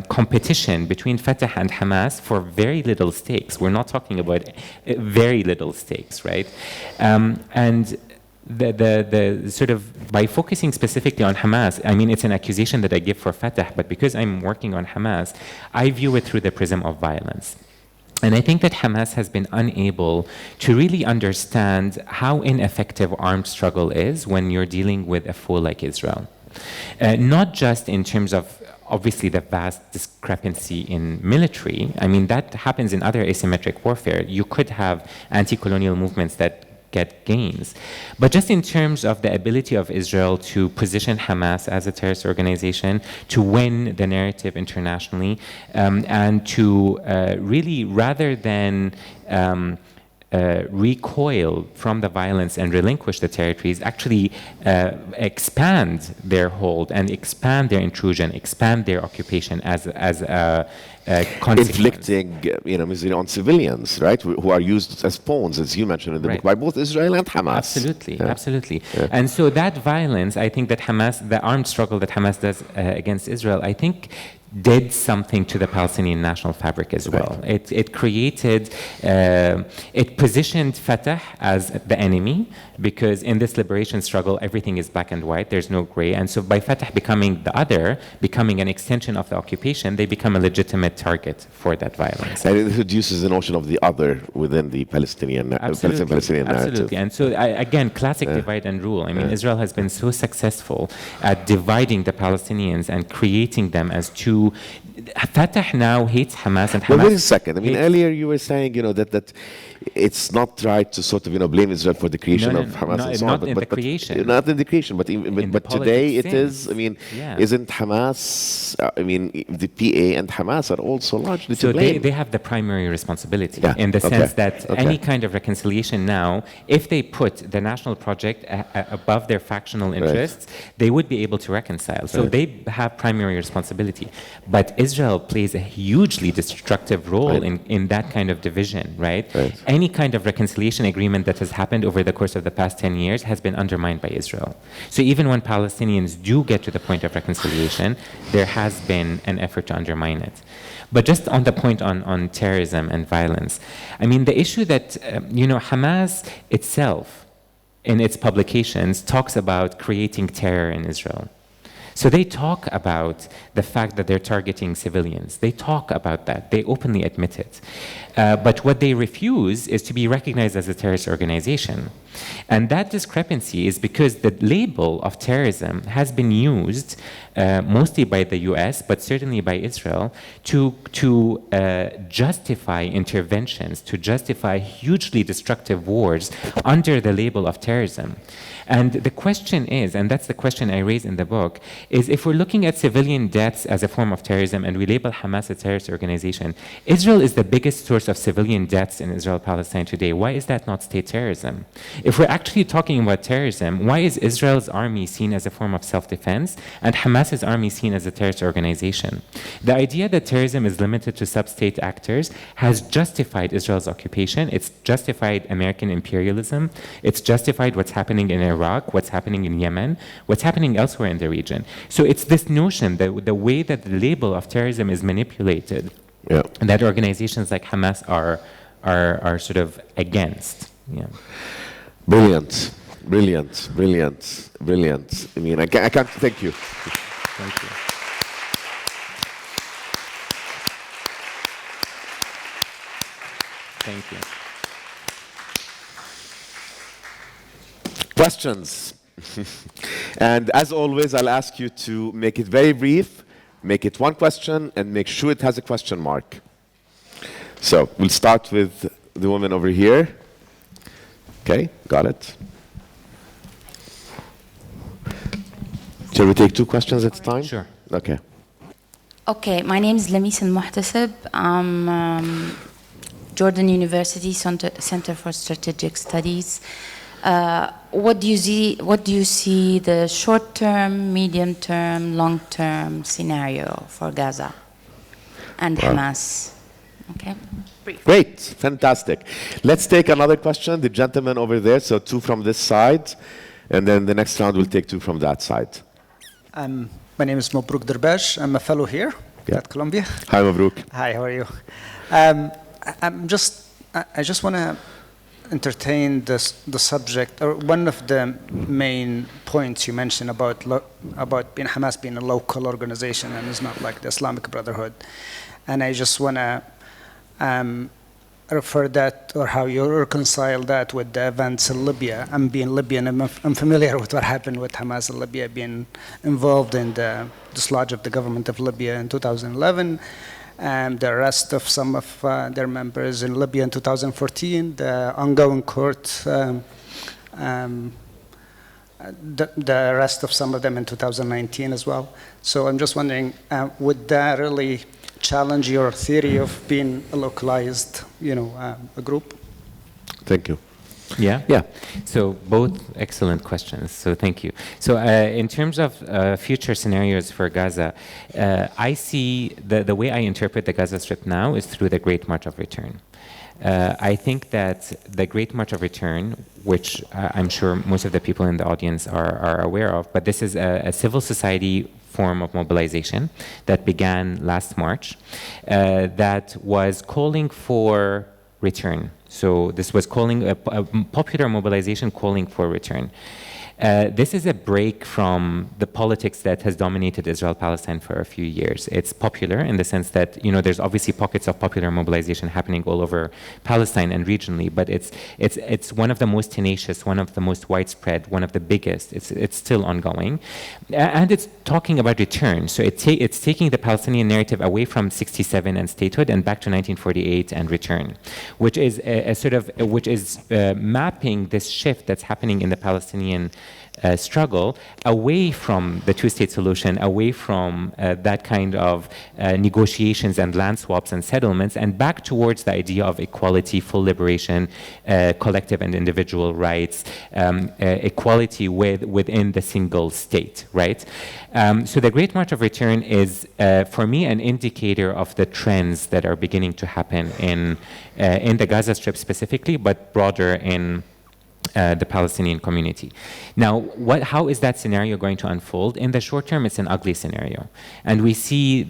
competition between Fatah and Hamas for very little stakes. We're not talking about very little stakes, right? And the sort of, by focusing specifically on Hamas, I mean, it's an accusation that I give for Fatah, but because I'm working on Hamas, I view it through the prism of violence. And I think that Hamas has been unable to really understand how ineffective armed struggle is when you're dealing with a foe like Israel. Not just in terms of obviously the vast discrepancy in military. I mean, that happens in other asymmetric warfare. You could have anti-colonial movements that get gains. But just in terms of the ability of Israel to position Hamas as a terrorist organization, to win the narrative internationally, and to really, rather than recoil from the violence and relinquish the territories, actually expand their hold and expand their intrusion, expand their occupation as a inflicting, misery on civilians, right, who are used as pawns, as you mentioned in the book, by both Israel and Hamas. Absolutely, absolutely. Yeah. And so that violence, I think that Hamas, the armed struggle that Hamas does against Israel, I think did something to the Palestinian national fabric as well. Right. It created, it positioned Fatah as the enemy, because in this liberation struggle, everything is black and white, there's no gray. And so by Fatah becoming the other, becoming an extension of the occupation, they become a legitimate target for that violence. And it introduces the notion of the other within the Palestinian narrative. Absolutely. And so, again, classic divide and rule. I mean, Israel has been so successful at dividing the Palestinians and creating them as two. Fatah now hates Hamas, and Hamas. Well, wait a second. I mean, earlier you were saying, that it's not right to sort of, blame Israel for the creation of Hamas and so on. Not in the creation. Not in the creation, but today it is. I mean, isn't Hamas? I mean, the PA and Hamas are also largely to blame. So they have the primary responsibility in the sense that any kind of reconciliation now, if they put the national project above their factional interests, they would be able to reconcile. So they have primary responsibility. But Israel plays a hugely destructive role in that kind of division, right? Any kind of reconciliation agreement that has happened over the course of the past 10 years has been undermined by Israel. So even when Palestinians do get to the point of reconciliation, there has been an effort to undermine it. But just on the point on terrorism and violence, I mean, the issue that, Hamas itself, in its publications, talks about creating terror in Israel. So they talk about the fact that they're targeting civilians. They talk about that. They openly admit it. But what they refuse is to be recognized as a terrorist organization. And that discrepancy is because the label of terrorism has been used mostly by the US, but certainly by Israel, to justify interventions, to justify hugely destructive wars under the label of terrorism. And the question is, and that's the question I raise in the book, is if we're looking at civilian deaths as a form of terrorism and we label Hamas a terrorist organization, Israel is the biggest source of civilian deaths in Israel-Palestine today. Why is that not state terrorism? If we're actually talking about terrorism, why is Israel's army seen as a form of self-defense and Hamas's army seen as a terrorist organization? The idea that terrorism is limited to sub-state actors has justified Israel's occupation. It's justified American imperialism. It's justified what's happening in Iraq, what's happening in Yemen, what's happening elsewhere in the region. So it's this notion that the way that the label of terrorism is manipulated, and that organizations like Hamas are sort of against. Brilliant. I mean, I can't thank you. Thank you. Thank you. Questions? And as always, I'll ask you to make it very brief, make it one question, and make sure it has a question mark. So we'll start with the woman over here. Okay, got it. Shall we take 2 questions at a time? Sure. Okay. Okay, my name is Lamis Al-Muhtasib. I'm Jordan University Center for Strategic Studies. What do you see the short-term, medium-term, long-term scenario for Gaza and Hamas? Okay. Great, fantastic. Let's take another question. The gentleman over there, so 2 from this side, and then the next round we'll take 2 from that side. My name is Mabrouk Derbash. I'm a fellow here at Columbia. Hi, Mabrouk. Hi, how are you? I just want to entertain the subject, or one of the main points you mentioned about Hamas being a local organization and it's not like the Islamic Brotherhood. And I just want to refer that, or how you reconcile that with the events in Libya. I'm being Libyan, I'm familiar with what happened with Hamas in Libya, being involved in the dislodge of the government of Libya in 2011, and the arrest of some of their members in Libya in 2014, the ongoing court, the arrest of some of them in 2019 as well. So I'm just wondering, would that really challenge your theory of being a localized, a group? Thank you. Yeah. So both excellent questions. So thank you. So in terms of future scenarios for Gaza, I see the way I interpret the Gaza Strip now is through the Great March of Return. I think that the Great March of Return, which I'm sure most of the people in the audience are aware of, but this is a civil society form of mobilization that began last March that was calling for return. So this was calling a popular mobilization calling for return. This is a break from the politics that has dominated Israel-Palestine for a few years. It's popular in the sense that, there's obviously pockets of popular mobilization happening all over Palestine and regionally, but it's one of the most tenacious, one of the most widespread, one of the biggest. It's still ongoing. And it's talking about return. So it's taking the Palestinian narrative away from 67 and statehood and back to 1948 and return, which is mapping this shift that's happening in the Palestinian struggle away from the two-state solution, away from that kind of negotiations and land swaps and settlements, and back towards the idea of equality, full liberation, collective and individual rights, equality within the single state, right? So the Great March of Return is, for me, an indicator of the trends that are beginning to happen in the Gaza Strip specifically, but broader in the Palestinian community. Now, how is that scenario going to unfold? In the short term, it's an ugly scenario, and we see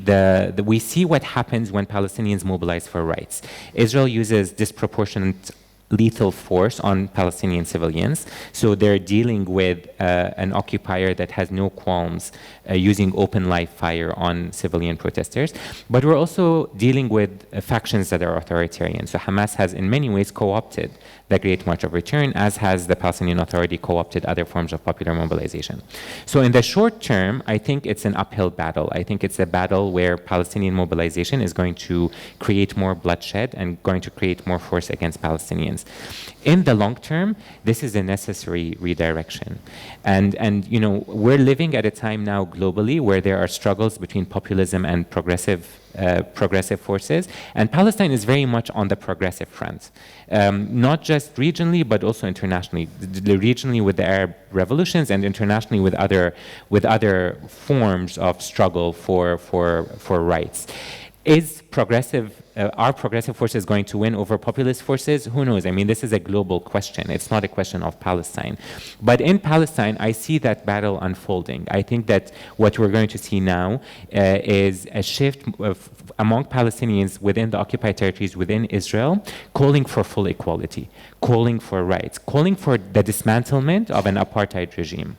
we see what happens when Palestinians mobilize for rights. Israel uses disproportionate lethal force on Palestinian civilians, so they're dealing with an occupier that has no qualms using open live fire on civilian protesters. But we're also dealing with factions that are authoritarian. So Hamas has in many ways co-opted the Great March of Return, as has the Palestinian Authority co-opted other forms of popular mobilization. So in the short term, I think it's an uphill battle. I think it's a battle where Palestinian mobilization is going to create more bloodshed and going to create more force against Palestinians. In the long term, this is a necessary redirection. And we're living at a time now globally where there are struggles between populism and progressive forces, and Palestine is very much on the progressive front, not just regionally but also internationally. Regionally with the Arab revolutions, and internationally with other forms of struggle for rights. Are progressive forces going to win over populist forces? Who knows? I mean, this is a global question. It's not a question of Palestine. But in Palestine, I see that battle unfolding. I think that what we're going to see now is a shift among Palestinians within the occupied territories within Israel, calling for full equality, calling for rights, calling for the dismantlement of an apartheid regime.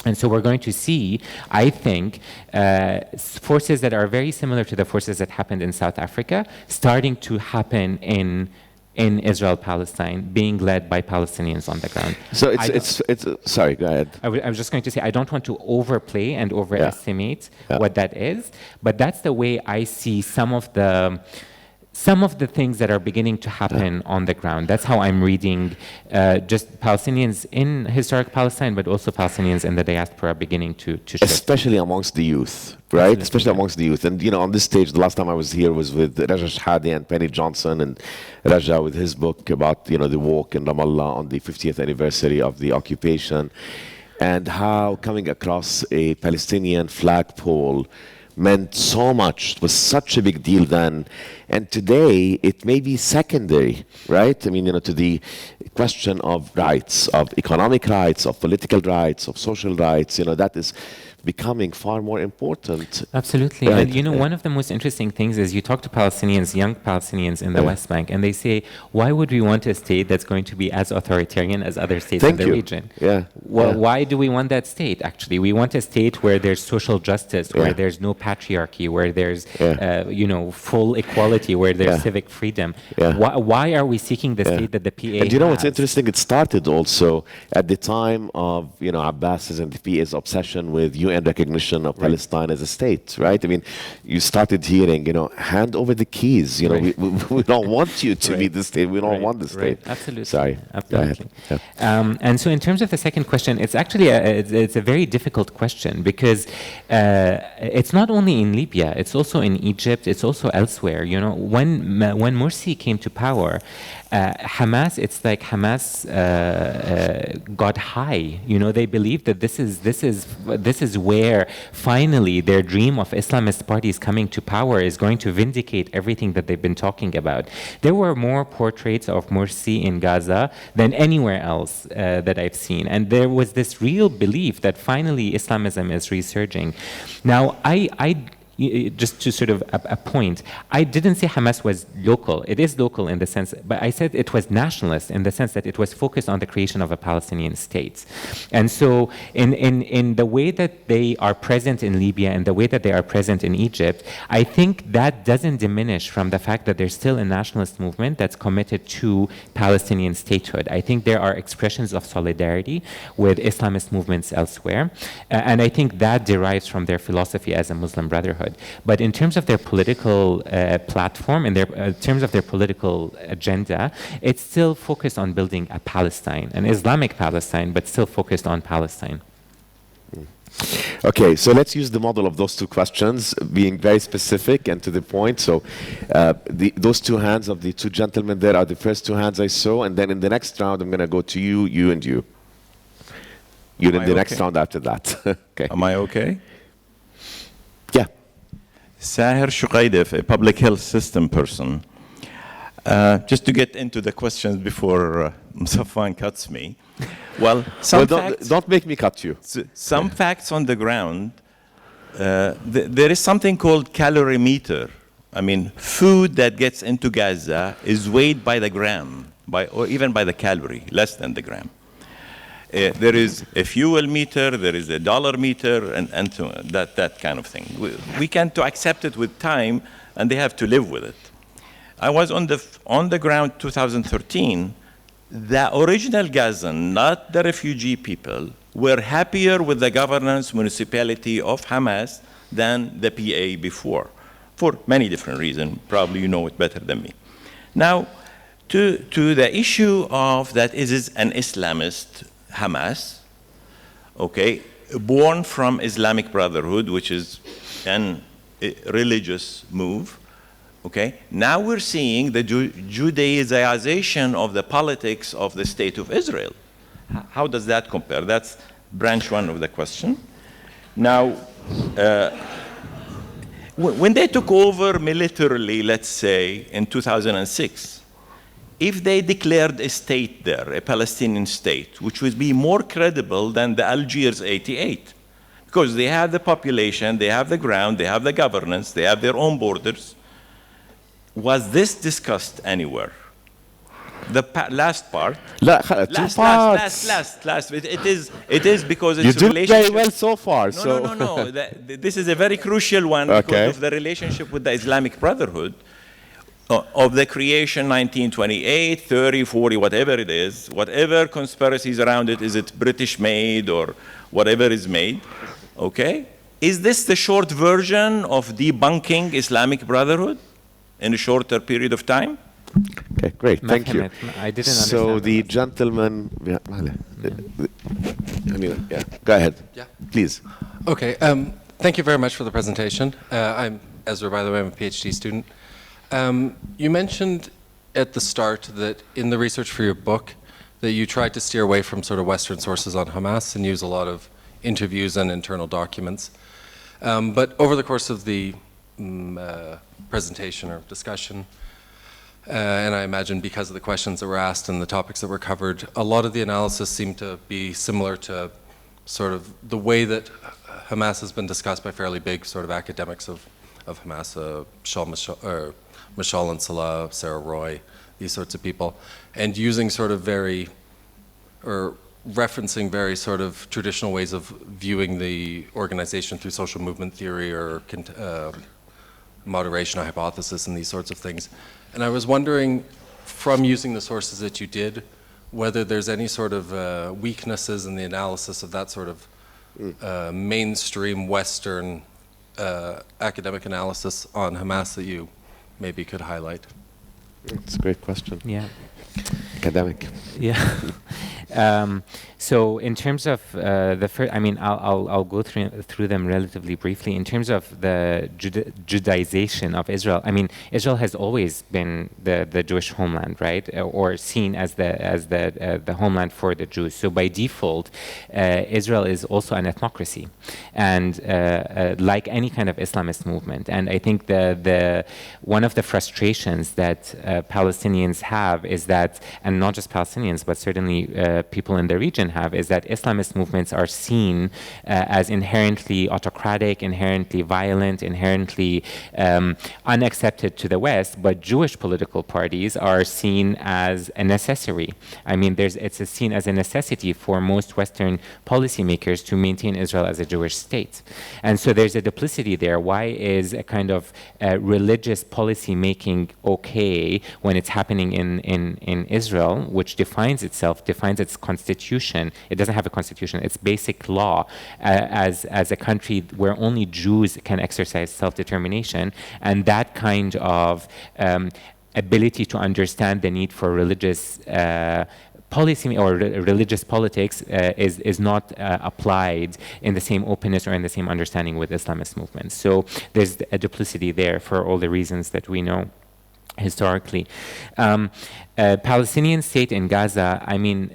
And so we're going to see, I think, forces that are very similar to the forces that happened in South Africa starting to happen in Israel-Palestine, being led by Palestinians on the ground. So sorry, go ahead. I was just going to say, I don't want to overplay and overestimate what that is, but that's the way I see some of the some of the things that are beginning to happen on the ground. That's how I'm reading just Palestinians in historic Palestine, but also Palestinians in the diaspora beginning to shift. Especially amongst the youth, right? Absolutely, Especially amongst the youth. And, on this stage, the last time I was here was with Raja Shahadi and Penny Johnson, and Raja with his book about, the walk in Ramallah on the 50th anniversary of the occupation, and how coming across a Palestinian flagpole meant so much. It was such a big deal then. And today, it may be secondary, right? I mean, to the question of rights, of economic rights, of political rights, of social rights, that is becoming far more important. Absolutely. Right. And one of the most interesting things is you talk to Palestinians, young Palestinians in the West Bank, and they say, why would we want a state that's going to be as authoritarian as other states in the region? Well, why do we want that state, actually? We want a state where there's social justice, where there's no patriarchy, where there's, full equality, where there's civic freedom. Why are we seeking the state that the PA And what's interesting? It started also at the time of, Abbas's and the PA's obsession with UN recognition of Palestine as a state, right? I mean, you started hearing, hand over the keys. We don't want you to be the state. We don't want the state. Absolutely. Sorry. Absolutely. And so in terms of the second question, it's actually it's a very difficult question because it's not only in Libya, it's also in Egypt, it's also elsewhere. When Morsi came to power, Hamas, it's like Hamas got high. They believed that this is where finally their dream of Islamist parties coming to power is going to vindicate everything that they've been talking about. There were more portraits of Morsi in Gaza than anywhere else that I've seen, and there was this real belief that finally Islamism is resurging. Now, just to sort of a point, I didn't say Hamas was local. It is local in the sense, but I said it was nationalist in the sense that it was focused on the creation of a Palestinian state. And so in the way that they are present in Libya and the way that they are present in Egypt, I think that doesn't diminish from the fact that there's still a nationalist movement that's committed to Palestinian statehood. I think there are expressions of solidarity with Islamist movements elsewhere. And I think that derives from their philosophy as a Muslim Brotherhood. But in terms of their political platform and in terms of their political agenda, it's still focused on building a Palestine, an Islamic Palestine, but still focused on Palestine. Okay, so let's use the model of those two questions, being very specific and to the point. So those two hands of the two gentlemen there are the first two hands I saw, and then in the next round, I'm going to go to you, you, and you. You're in the next round after that. Okay. Am I okay? Yeah. Sahir Shuqaidef, a public health system person. Just to get into the questions before Safwan cuts me. Well, don't make me cut you. Some facts on the ground. There is something called calorimeter. I mean, food that gets into Gaza is weighed by the gram, or even by the calorie, less than the gram. There is a fuel meter, there is a dollar meter, and so that kind of thing. We can to accept it with time, and they have to live with it. I was on the ground 2013. The original Gazan, not the refugee people, were happier with the governance municipality of Hamas than the PA before, for many different reasons. Probably you know it better than me. Now, to the issue of that is an Islamist Hamas, okay, born from Islamic Brotherhood, which is a religious move, okay. Now we're seeing the Judaization of the politics of the State of Israel. How does that compare? That's branch one of the question. Now, when they took over militarily, let's say, in 2006, if they declared a state there, a Palestinian state, which would be more credible than the Algiers 88, because they have the population, they have the ground, they have the governance, they have their own borders. Was this discussed anywhere? The last part. Last. It is because it's you do very well so far. No. This is a very crucial one because of the relationship with the Islamic Brotherhood. Of the creation 1928, 30, 40, whatever it is, whatever conspiracies around it, is it British made or whatever is made, okay? Is this the short version of debunking Islamic Brotherhood? in a shorter period of time? Okay, great. Thank you. I didn't So understand the that. gentleman, yeah, go ahead. Yeah. Please. Okay. Thank you very much for the presentation. I'm Ezra, by the way. I'm a PhD student. You mentioned at the start that in the research for your book that you tried to steer away from sort of Western sources on Hamas and use a lot of interviews and internal documents. But over the course of the presentation or discussion, and I imagine because of the questions that were asked and the topics that were covered, a lot of the analysis seemed to be similar to sort of the way that Hamas has been discussed by fairly big sort of academics of Hamas, Mashal and Salah, Sarah Roy, these sorts of people, and using sort of referencing very sort of traditional ways of viewing the organization through social movement theory or moderation or hypothesis and these sorts of things. And I was wondering, from using the sources that you did, whether there's any sort of weaknesses in the analysis of that sort of mainstream Western academic analysis on Hamas that you maybe could highlight. That's a great question. Yeah. Academic. Yeah. So in terms of the first, I mean, I'll go through them relatively briefly. In terms of the Judaization of Israel, I mean, Israel has always been the Jewish homeland, right, or seen as the homeland for the Jews. So by default, Israel is also an ethnocracy, and like any kind of Islamist movement. And I think the one of the frustrations that Palestinians have is that, and not just Palestinians, but certainly people in the region have, is that Islamist movements are seen as inherently autocratic, inherently violent, inherently unaccepted to the West, but Jewish political parties are seen as a necessary. I mean, it's seen as a necessity for most Western policymakers to maintain Israel as a Jewish state. And so there's a duplicity there. Why is a kind of religious policy making okay when it's happening in Israel, which defines its constitution? It doesn't have a constitution. Its basic law as a country where only Jews can exercise self-determination, and that kind of ability to understand the need for religious policy or religious politics is not applied in the same openness or in the same understanding with Islamist movements. So there's a duplicity there for all the reasons that we know historically. Palestinian state in Gaza, I mean,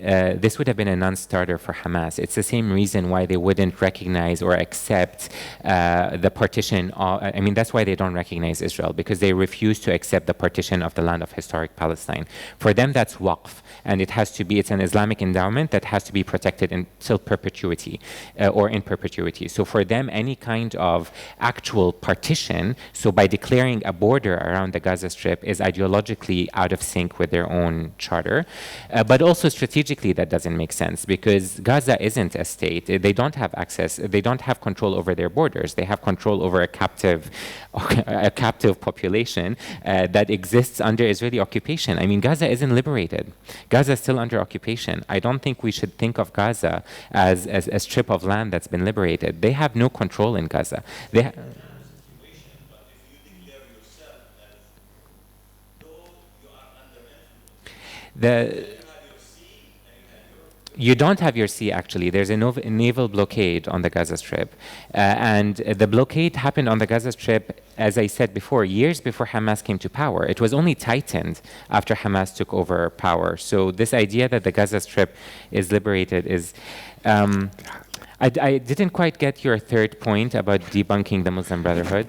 this would have been a non-starter for Hamas. It's the same reason why they wouldn't recognize or accept the partition. I mean, that's why they don't recognize Israel, because they refuse to accept the partition of the land of historic Palestine. For them, that's waqf, and it's an Islamic endowment that has to be protected until perpetuity or in perpetuity. So for them, any kind of actual partition, so by declaring a border around the Gaza Strip, is ideologically out of sync with their own charter, but also strategically that doesn't make sense, because Gaza isn't a state. They don't have access, they don't have control over their borders. They have control over a captive population that exists under Israeli occupation. I mean, Gaza isn't liberated. Gaza is still under occupation. I don't think we should think of Gaza as a strip of land that's been liberated. They have no control in Gaza. You don't have your sea, actually. There's a naval blockade on the Gaza Strip. And the blockade happened on the Gaza Strip, as I said before, years before Hamas came to power. It was only tightened after Hamas took over power. So this idea that the Gaza Strip is liberated is... I didn't quite get your third point about debunking the Muslim Brotherhood.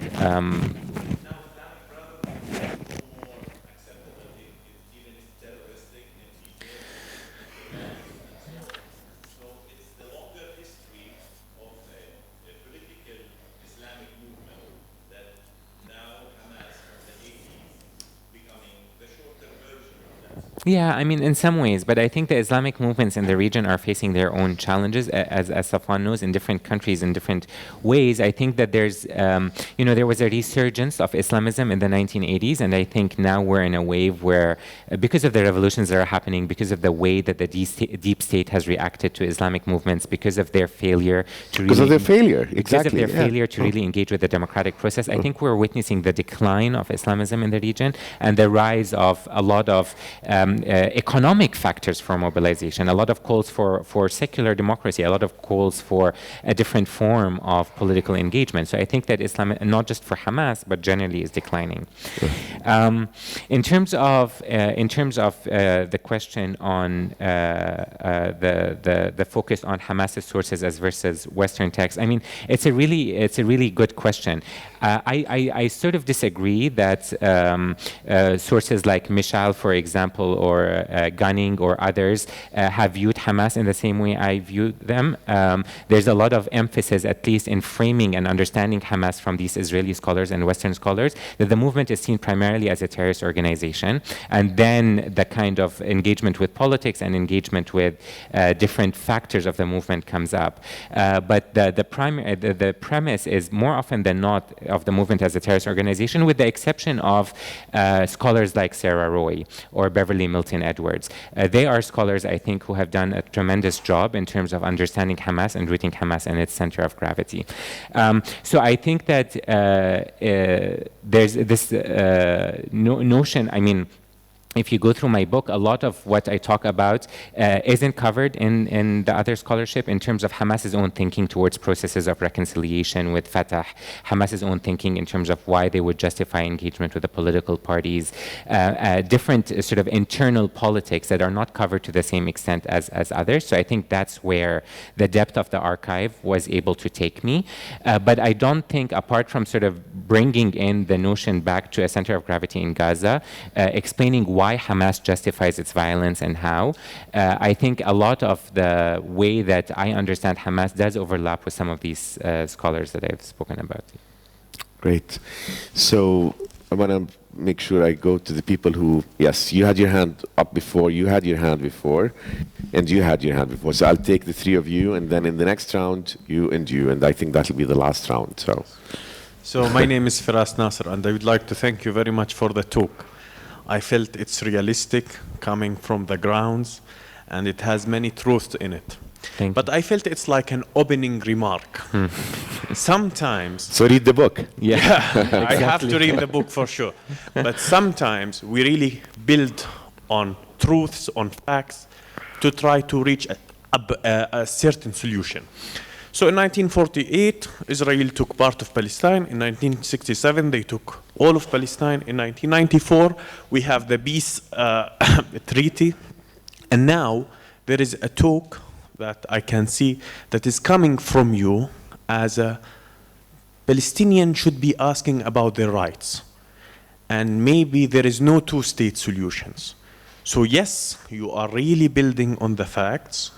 Yeah, I mean, in some ways, but I think the Islamic movements in the region are facing their own challenges, as Safwan knows, in different countries in different ways. I think that there's, there was a resurgence of Islamism in the 1980s, and I think now we're in a wave where, because of the revolutions that are happening, because of the way that the deep state has reacted to Islamic movements, because of their failure to Because of their failure, exactly. Because of their failure to really engage with the democratic process, I think we're witnessing the decline of Islamism in the region and the rise of a lot of economic factors for mobilization, a lot of calls for secular democracy, a lot of calls for a different form of political engagement. So I think that Islam, not just for Hamas, but generally is declining. In terms of the question on the focus on Hamas's sources as versus Western texts, I mean, it's a really good question. I sort of disagree that sources like Mishal, for example, or Gunning or others have viewed Hamas in the same way I view them. There's a lot of emphasis, at least in framing and understanding Hamas from these Israeli scholars and Western scholars, that the movement is seen primarily as a terrorist organization, and then the kind of engagement with politics and engagement with different factors of the movement comes up. But the premise is more often than not of the movement as a terrorist organization, with the exception of scholars like Sarah Roy or Beverly Milton Edwards. They are scholars, I think, who have done a tremendous job in terms of understanding Hamas and rooting Hamas in its center of gravity. So I think that there's this notion, I mean, if you go through my book, a lot of what I talk about isn't covered in the other scholarship in terms of Hamas's own thinking towards processes of reconciliation with Fatah, Hamas's own thinking in terms of why they would justify engagement with the political parties, different sort of internal politics that are not covered to the same extent as others. So I think that's where the depth of the archive was able to take me. But I don't think, apart from sort of bringing in the notion back to a center of gravity in Gaza, explaining why Hamas justifies its violence and how, I think a lot of the way that I understand Hamas does overlap with some of these scholars that I've spoken about. Great. So I want to make sure I go to the people who, yes, you had your hand up before, you had your hand before, and you had your hand before. So I'll take the three of you, and then in the next round, you, and I think that'll be the last round. So my name is Firas Nasser, and I would like to thank you very much for the talk. I felt it's realistic, coming from the grounds, and it has many truths in it. But I felt it's like an opening remark. Sometimes... So read the book. Yeah, exactly. I have to read the book for sure. But sometimes we really build on truths, on facts, to try to reach a certain solution. So in 1948, Israel took part of Palestine. In 1967, they took all of Palestine. In 1994, we have the peace treaty. And now there is a talk that I can see that is coming from you as a Palestinian should be asking about their rights. And maybe there is no two-state solutions. So yes, you are really building on the facts.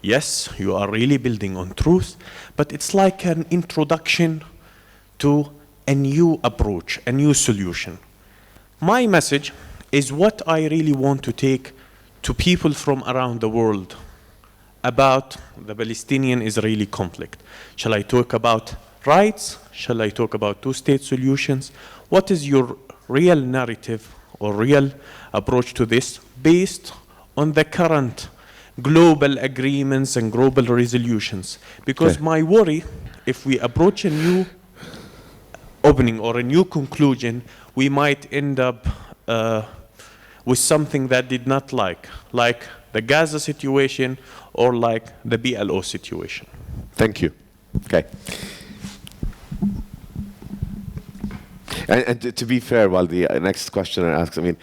Yes, you are really building on truth, but it's like an introduction to a new approach, a new solution. My message is what I really want to take to people from around the world about the Palestinian-Israeli conflict. Shall I talk about rights? Shall I talk about two-state solutions? What is your real narrative or real approach to this based on the current global agreements and global resolutions? Because my worry, if we approach a new opening or a new conclusion, we might end up with something that did not like the Gaza situation or like the BLO situation. Thank you. Okay. And to be fair, while the next questioner asks, I mean,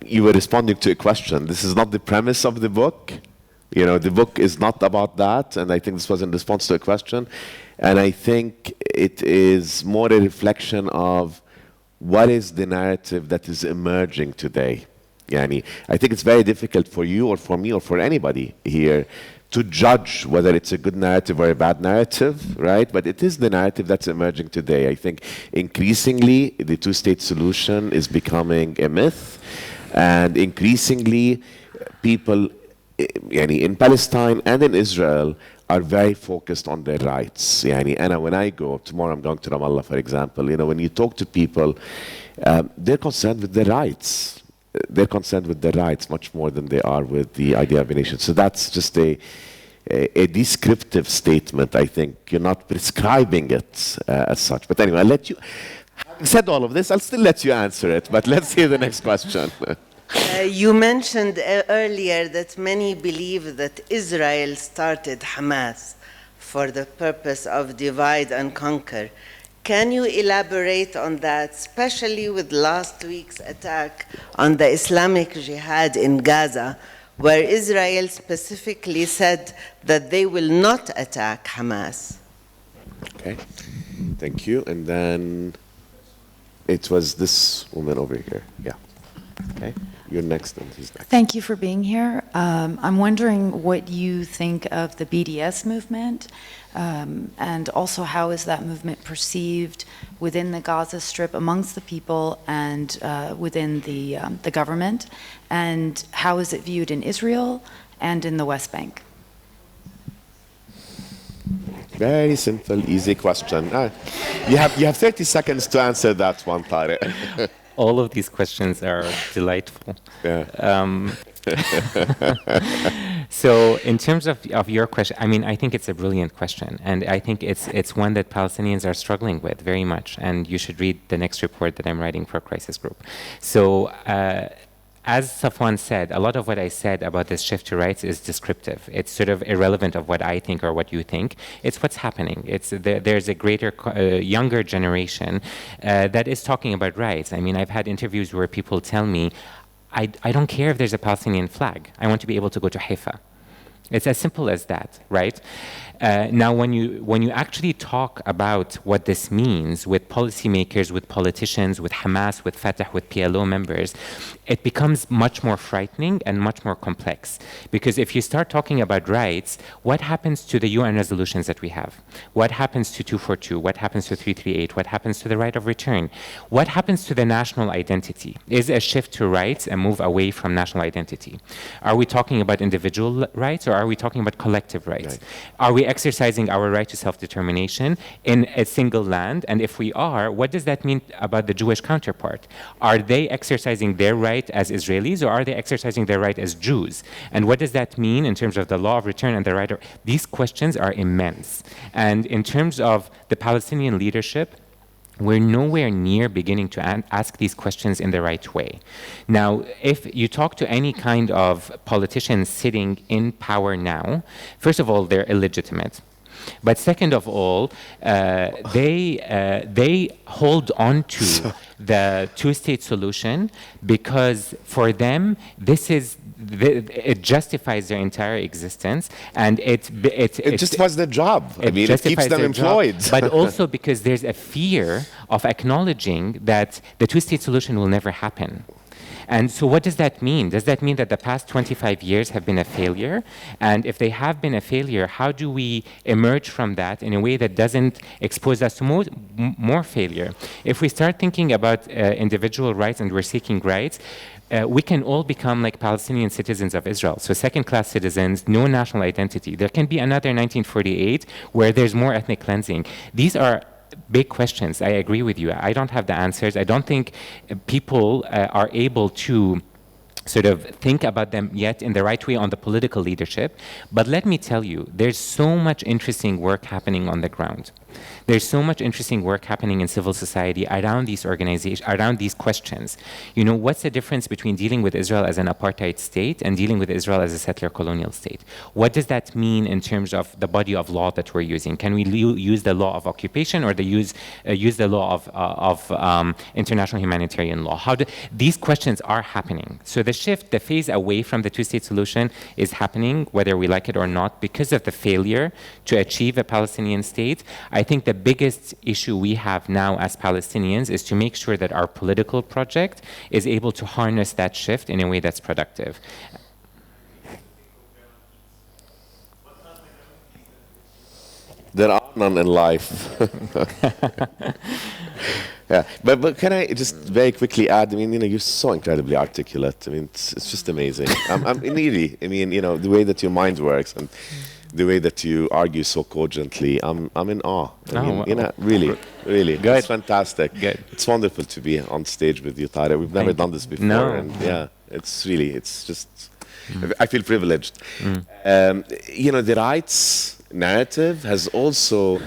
you were responding to a question. This is not the premise of the book. You know, the book is not about that, and I think this was in response to a question. And I think it is more a reflection of what is the narrative that is emerging today. Yani, I think it's very difficult for you or for me or for anybody here to judge whether it's a good narrative or a bad narrative, right? But it is the narrative that's emerging today. I think increasingly the two-state solution is becoming a myth. And increasingly, people in Palestine and in Israel are very focused on their rights. And when I go, tomorrow I'm going to Ramallah, for example, when you talk to people, they're concerned with their rights. They're concerned with their rights much more than they are with the idea of a nation. So that's just a descriptive statement, I think. You're not prescribing it as such. But anyway, I'll let you, having said all of this, I'll still let you answer it. But let's hear the next question. You mentioned earlier that many believe that Israel started Hamas for the purpose of divide and conquer. Can you elaborate on that, especially with last week's attack on the Islamic Jihad in Gaza, where Israel specifically said that they will not attack Hamas? Okay, thank you. And then it was this woman over here. Yeah. Okay, you're next and he's next. Thank you for being here. I'm wondering what you think of the BDS movement, and also how is that movement perceived within the Gaza Strip amongst the people and within the government, and how is it viewed in Israel and in the West Bank? Very simple, easy question. You have 30 seconds to answer that one, Tareq. All of these questions are delightful. Yeah. So in terms of your question, I mean, I think it's a brilliant question. And I think it's one that Palestinians are struggling with very much. And you should read the next report that I'm writing for Crisis Group. So as Safwan said, a lot of what I said about this shift to rights is descriptive. It's sort of irrelevant of what I think or what you think. It's what's happening. There's a greater, younger generation that is talking about rights. I mean, I've had interviews where people tell me, I don't care if there's a Palestinian flag. I want to be able to go to Haifa. It's as simple as that, right? Now, when you actually talk about what this means with policymakers, with politicians, with Hamas, with Fatah, with PLO members, it becomes much more frightening and much more complex. Because if you start talking about rights, what happens to the UN resolutions that we have? What happens to 242? What happens to 338? What happens to the right of return? What happens to the national identity? Is a shift to rights a move away from national identity? Are we talking about individual rights or are we talking about collective rights? Right. Are we exercising our right to self-determination in a single land? And if we are, what does that mean about the Jewish counterpart? Are they exercising their right as Israelis, or are they exercising their right as Jews? And what does that mean in terms of the law of return and the right of... These questions are immense. And in terms of the Palestinian leadership, we're nowhere near beginning to ask these questions in the right way. Now, if you talk to any kind of politician sitting in power now, first of all, they're illegitimate. But second of all, they hold on to the two-state solution because for them, it justifies their entire existence, and it just was their job. I mean, it keeps them employed. But also because there's a fear of acknowledging that the two-state solution will never happen. And so what does that mean? Does that mean that the past 25 years have been a failure? And if they have been a failure, how do we emerge from that in a way that doesn't expose us to more failure? If we start thinking about individual rights and we're seeking rights, we can all become like Palestinian citizens of Israel. So second-class citizens, no national identity. There can be another 1948 where there's more ethnic cleansing. These are big questions. I agree with you. I don't have the answers. I don't think people are able to sort of think about them yet in the right way on the political leadership. But let me tell you, there's so much interesting work happening on the ground. There's so much interesting work happening in civil society around these organizations, around these questions. You know, what's the difference between dealing with Israel as an apartheid state and dealing with Israel as a settler colonial state? What does that mean in terms of the body of law that we're using? Can we use the law of occupation or use the law of international humanitarian law? These questions are happening. So the shift, the phase away from the two-state solution is happening, whether we like it or not, because of the failure to achieve a Palestinian state. I think the biggest issue we have now as Palestinians is to make sure that our political project is able to harness that shift in a way that's productive. There are none in life. Yeah, but can I just very quickly add? I mean, you're so incredibly articulate. I mean, it's just amazing. Really, I mean, the way that your mind works and the way that you argue so cogently, I'm in awe. I mean, really, Good. It's fantastic. Good. It's wonderful to be on stage with you, Tareq. We've never done this before, No. and it's just. I feel privileged. The rights narrative has also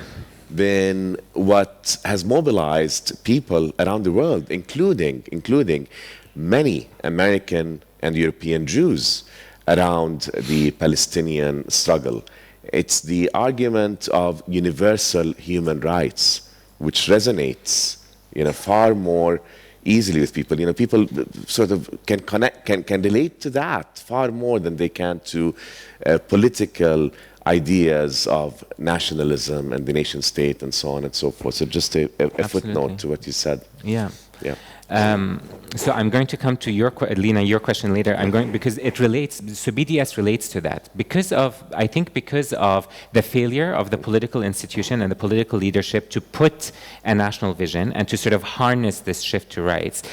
been what has mobilized people around the world, including many American and European Jews around the Palestinian struggle. It's the argument of universal human rights, which resonates, far more easily with people. People sort of can connect, can relate to that far more than they can to political ideas of nationalism and the nation state and so on and so forth. So just a footnote to what you said. Yeah. Yeah. So I'm going to come to Lena, your question later. Because it relates. So BDS relates to that because of the failure of the political institution and the political leadership to put a national vision and to sort of harness this shift to rights.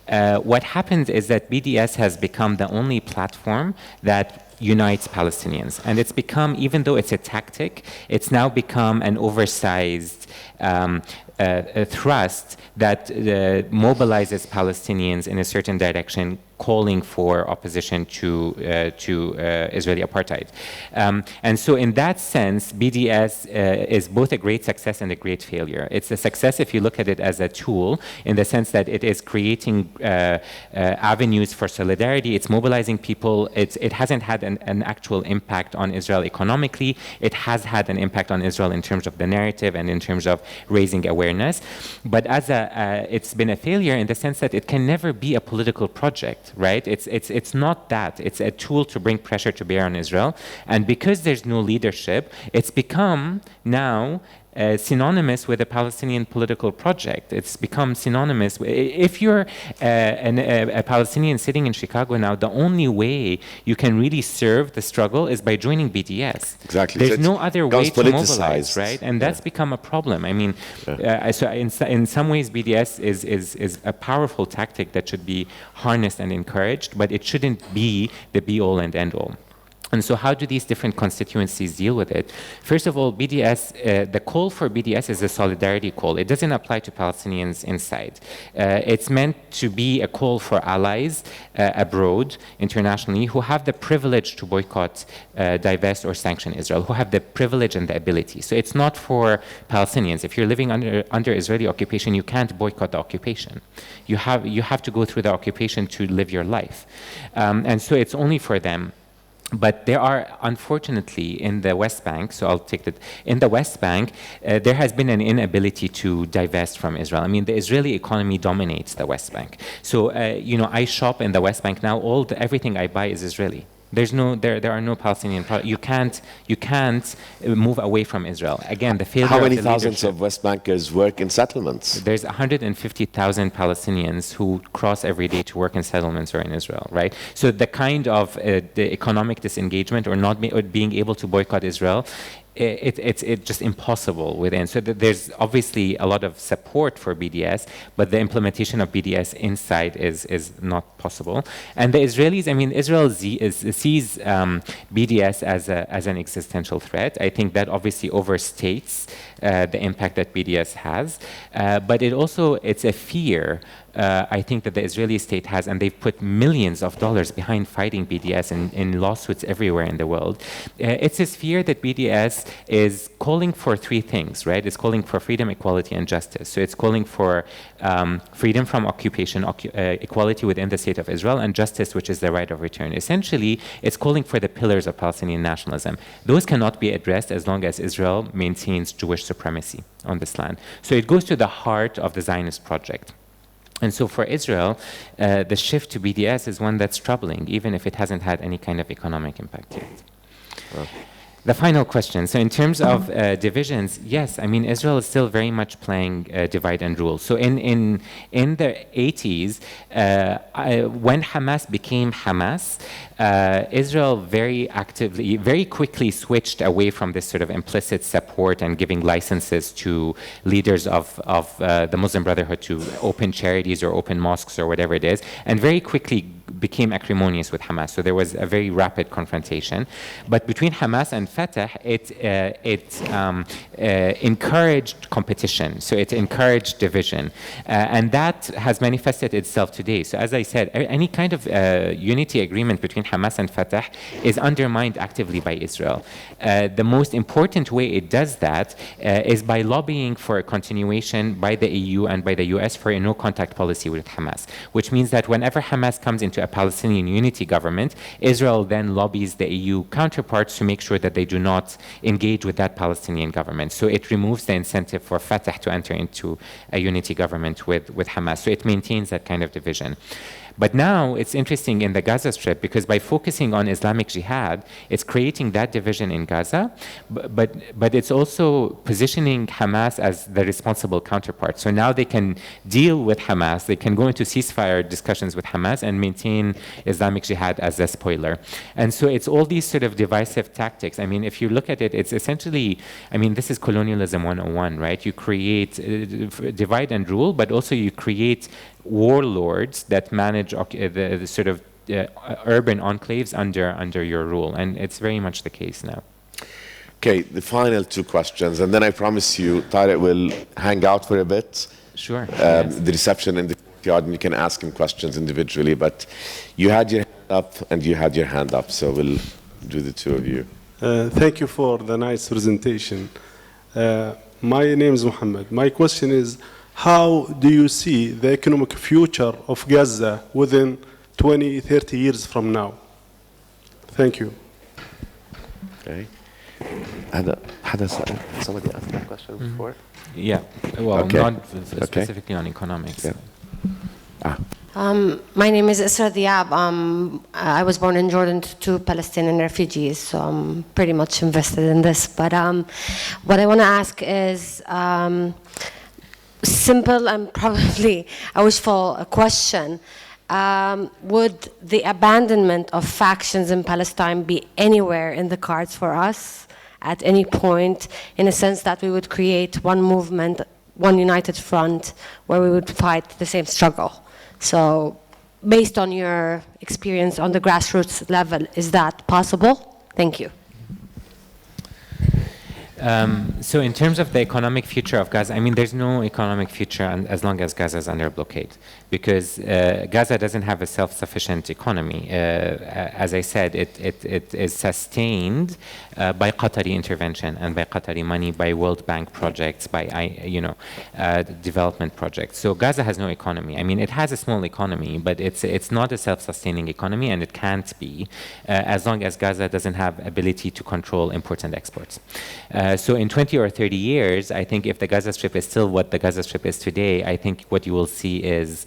What happens is that BDS has become the only platform that unites Palestinians, and it's become, even though it's a tactic, it's now become an oversized thrust that mobilizes Palestinians in a certain direction, calling for opposition to Israeli apartheid. And so in that sense, BDS is both a great success and a great failure. It's a success if you look at it as a tool, in the sense that it is creating avenues for solidarity. It's mobilizing people. It hasn't had an actual impact on Israel economically. It has had an impact on Israel in terms of the narrative and in terms of raising awareness. But it's been a failure in the sense that it can never be a political project. Right? It's not that. It's a tool to bring pressure to bear on Israel. And because there's no leadership, it's become now synonymous with a Palestinian political project. It's become synonymous. If you're a Palestinian sitting in Chicago now, the only way you can really serve the struggle is by joining BDS. Exactly. There's no other way to mobilize, right? And that's become a problem. I mean, so in some ways, BDS is a powerful tactic that should be harnessed and encouraged, but it shouldn't be the be-all and end-all. And so how do these different constituencies deal with it? First of all, BDS, the call for BDS is a solidarity call. It doesn't apply to Palestinians inside. It's meant to be a call for allies abroad, internationally, who have the privilege to boycott, divest, or sanction Israel, who have the privilege and the ability. So it's not for Palestinians. If you're living under Israeli occupation, you can't boycott the occupation. You have to go through the occupation to live your life. And so it's only for them. But there are, unfortunately, in the West Bank, so I'll take that, in the West Bank, there has been an inability to divest from Israel. I mean, the Israeli economy dominates the West Bank. So, I shop in the West Bank now, everything I buy is Israeli. There are no Palestinian products. You can't move away from Israel. Again, the failure. How many thousands of West Bankers work in settlements? There's 150,000 Palestinians who cross every day to work in settlements or in Israel, right? So the kind of the economic disengagement or being able to boycott Israel, it's just impossible within. So there's obviously a lot of support for BDS, but the implementation of BDS inside is not possible. And the Israelis, I mean, Israel sees BDS as an existential threat. I think that obviously overstates the impact that BDS has, but it's a fear. I think that the Israeli state has, and they've put millions of dollars behind fighting BDS in lawsuits everywhere in the world. It's this fear that BDS is calling for three things, right? It's calling for freedom, equality, and justice. So it's calling for freedom from occupation, equality within the state of Israel, and justice, which is the right of return. Essentially, it's calling for the pillars of Palestinian nationalism. Those cannot be addressed as long as Israel maintains Jewish supremacy on this land. So it goes to the heart of the Zionist project. And so for Israel, the shift to BDS is one that's troubling, even if it hasn't had any kind of economic impact yet. The final question. So in terms of divisions, yes, I mean, Israel is still very much playing divide and rule. So in the 80s, when Hamas became Hamas, Israel very quickly switched away from this sort of implicit support and giving licenses to leaders of the Muslim Brotherhood to open charities or open mosques or whatever it is, and very quickly became acrimonious with Hamas. So there was a very rapid confrontation. But between Hamas and Fatah, it encouraged competition. So it encouraged division. And that has manifested itself today. So as I said, any kind of unity agreement between Hamas and Fatah is undermined actively by Israel. The most important way it does that is by lobbying for a continuation by the EU and by the US for a no-contact policy with Hamas, which means that whenever Hamas comes into a Palestinian unity government, Israel then lobbies the EU counterparts to make sure that they do not engage with that Palestinian government. So it removes the incentive for Fatah to enter into a unity government with Hamas. So it maintains that kind of division. But now it's interesting in the Gaza Strip because by focusing on Islamic Jihad, it's creating that division in Gaza, but it's also positioning Hamas as the responsible counterpart. So now they can deal with Hamas, they can go into ceasefire discussions with Hamas and maintain Islamic Jihad as a spoiler. And so it's all these sort of divisive tactics. I mean, if you look at it, it's essentially, I mean, this is colonialism 101, right? You create divide and rule, but also you create warlords that manage the sort of urban enclaves under your rule, and it's very much the case now. Okay, the final two questions, and then I promise you, Tareq will hang out for a bit. Sure. Yes. The reception in the courtyard, and you can ask him questions individually, but you had your hand up and you had your hand up, so we'll do the two of you. Thank you for the nice presentation. My name is Muhammad. My question is, how do you see the economic future of Gaza within 20, 30 years from now? Thank you. Okay. Somebody asked that question before? Yeah, well, okay. Not specifically on economics. Yeah. My name is Isra Diab. I was born in Jordan to 2 Palestinian refugees, so I'm pretty much invested in this. But what I want to ask is, simple and probably a wishful question. Would the abandonment of factions in Palestine be anywhere in the cards for us at any point, in a sense that we would create one movement, one united front, where we would fight the same struggle? So based on your experience on the grassroots level, is that possible? Thank you. So in terms of the economic future of Gaza, I mean, there's no economic future as long as Gaza is under blockade, because Gaza doesn't have a self-sufficient economy. As I said, it is sustained by Qatari intervention and by Qatari money, by World Bank projects, by development projects. So Gaza has no economy. I mean, it has a small economy, but it's not a self-sustaining economy, and it can't be as long as Gaza doesn't have ability to control imports and exports. So in 20 or 30 years, I think if the Gaza Strip is still what the Gaza Strip is today, I think what you will see is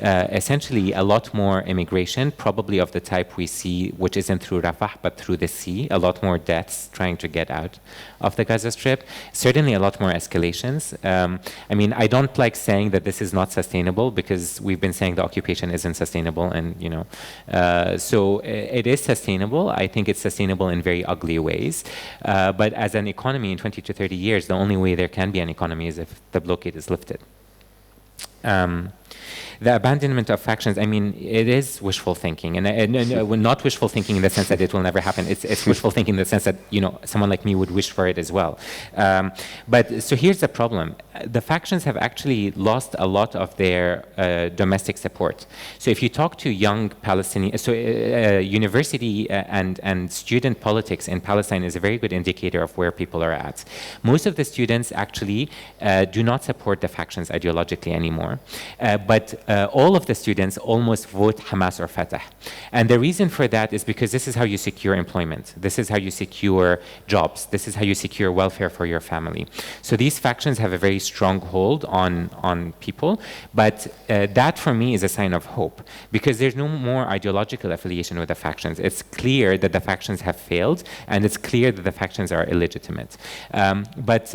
essentially a lot more immigration, probably of the type we see, which isn't through Rafah, but through the sea, a lot more deaths trying to get out of the Gaza Strip, certainly a lot more escalations. I mean, I don't like saying that this is not sustainable, because we've been saying the occupation isn't sustainable, and so it is sustainable. I think it's sustainable in very ugly ways, but as an economy in 20 to 30 years, the only way there can be an economy is if the blockade is lifted. The abandonment of factions, I mean, it is wishful thinking, and not wishful thinking in the sense that it will never happen. It's wishful thinking in the sense that, someone like me would wish for it as well. But so here's the problem. The factions have actually lost a lot of their domestic support. So if you talk to young Palestinians, university and student politics in Palestine is a very good indicator of where people are at. Most of the students actually do not support the factions ideologically anymore, but all of the students almost vote Hamas or Fatah. And the reason for that is because this is how you secure employment. This is how you secure jobs. This is how you secure welfare for your family. So these factions have a very stronghold on people. But that for me is a sign of hope, because there's no more ideological affiliation with the factions. It's clear that the factions have failed, and it's clear that the factions are illegitimate. But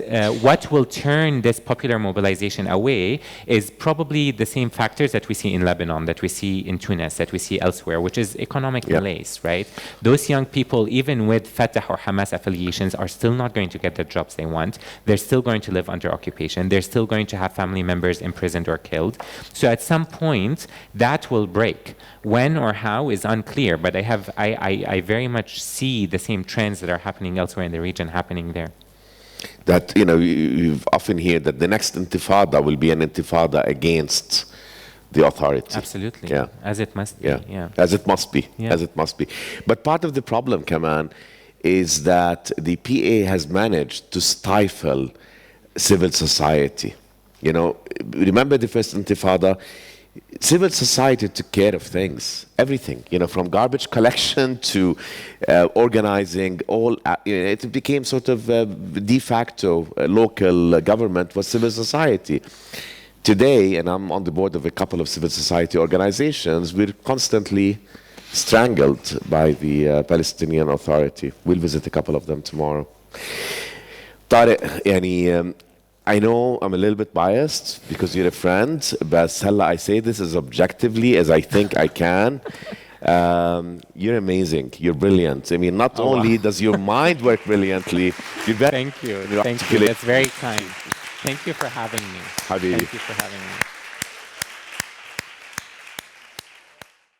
what will turn this popular mobilization away is probably the same factors that we see in Lebanon, that we see in Tunis, that we see elsewhere, which is economic malaise, right? Those young people, even with Fatah or Hamas affiliations, are still not going to get the jobs they want. They're still going to live under occupation. They're still going to have family members imprisoned or killed. So at some point, that will break. When or how is unclear, but I very much see the same trends that are happening elsewhere in the region happening there. That, you know, you've often hear that the next intifada will be an intifada against the authority. Absolutely. Yeah. As it must be. Yeah. As it must be. Yeah. As it must be. But part of the problem, Kaman, is that the PA has managed to stifle civil society. You know, remember the first intifada? Civil society took care of things, everything, you know, from garbage collection to organizing all, it became sort of de facto local government was civil society. Today, and I'm on the board of a couple of civil society organizations, we're constantly strangled by the Palestinian Authority. We'll visit a couple of them tomorrow. Tareq, I know I'm a little bit biased because you're a friend, but Salah, I say this as objectively as I think I can. You're amazing. You're brilliant. I mean, not only does your mind work brilliantly, you're very Thank you. Thank you. That's very kind. Thank you for having me. Habibi. Thank you for having me.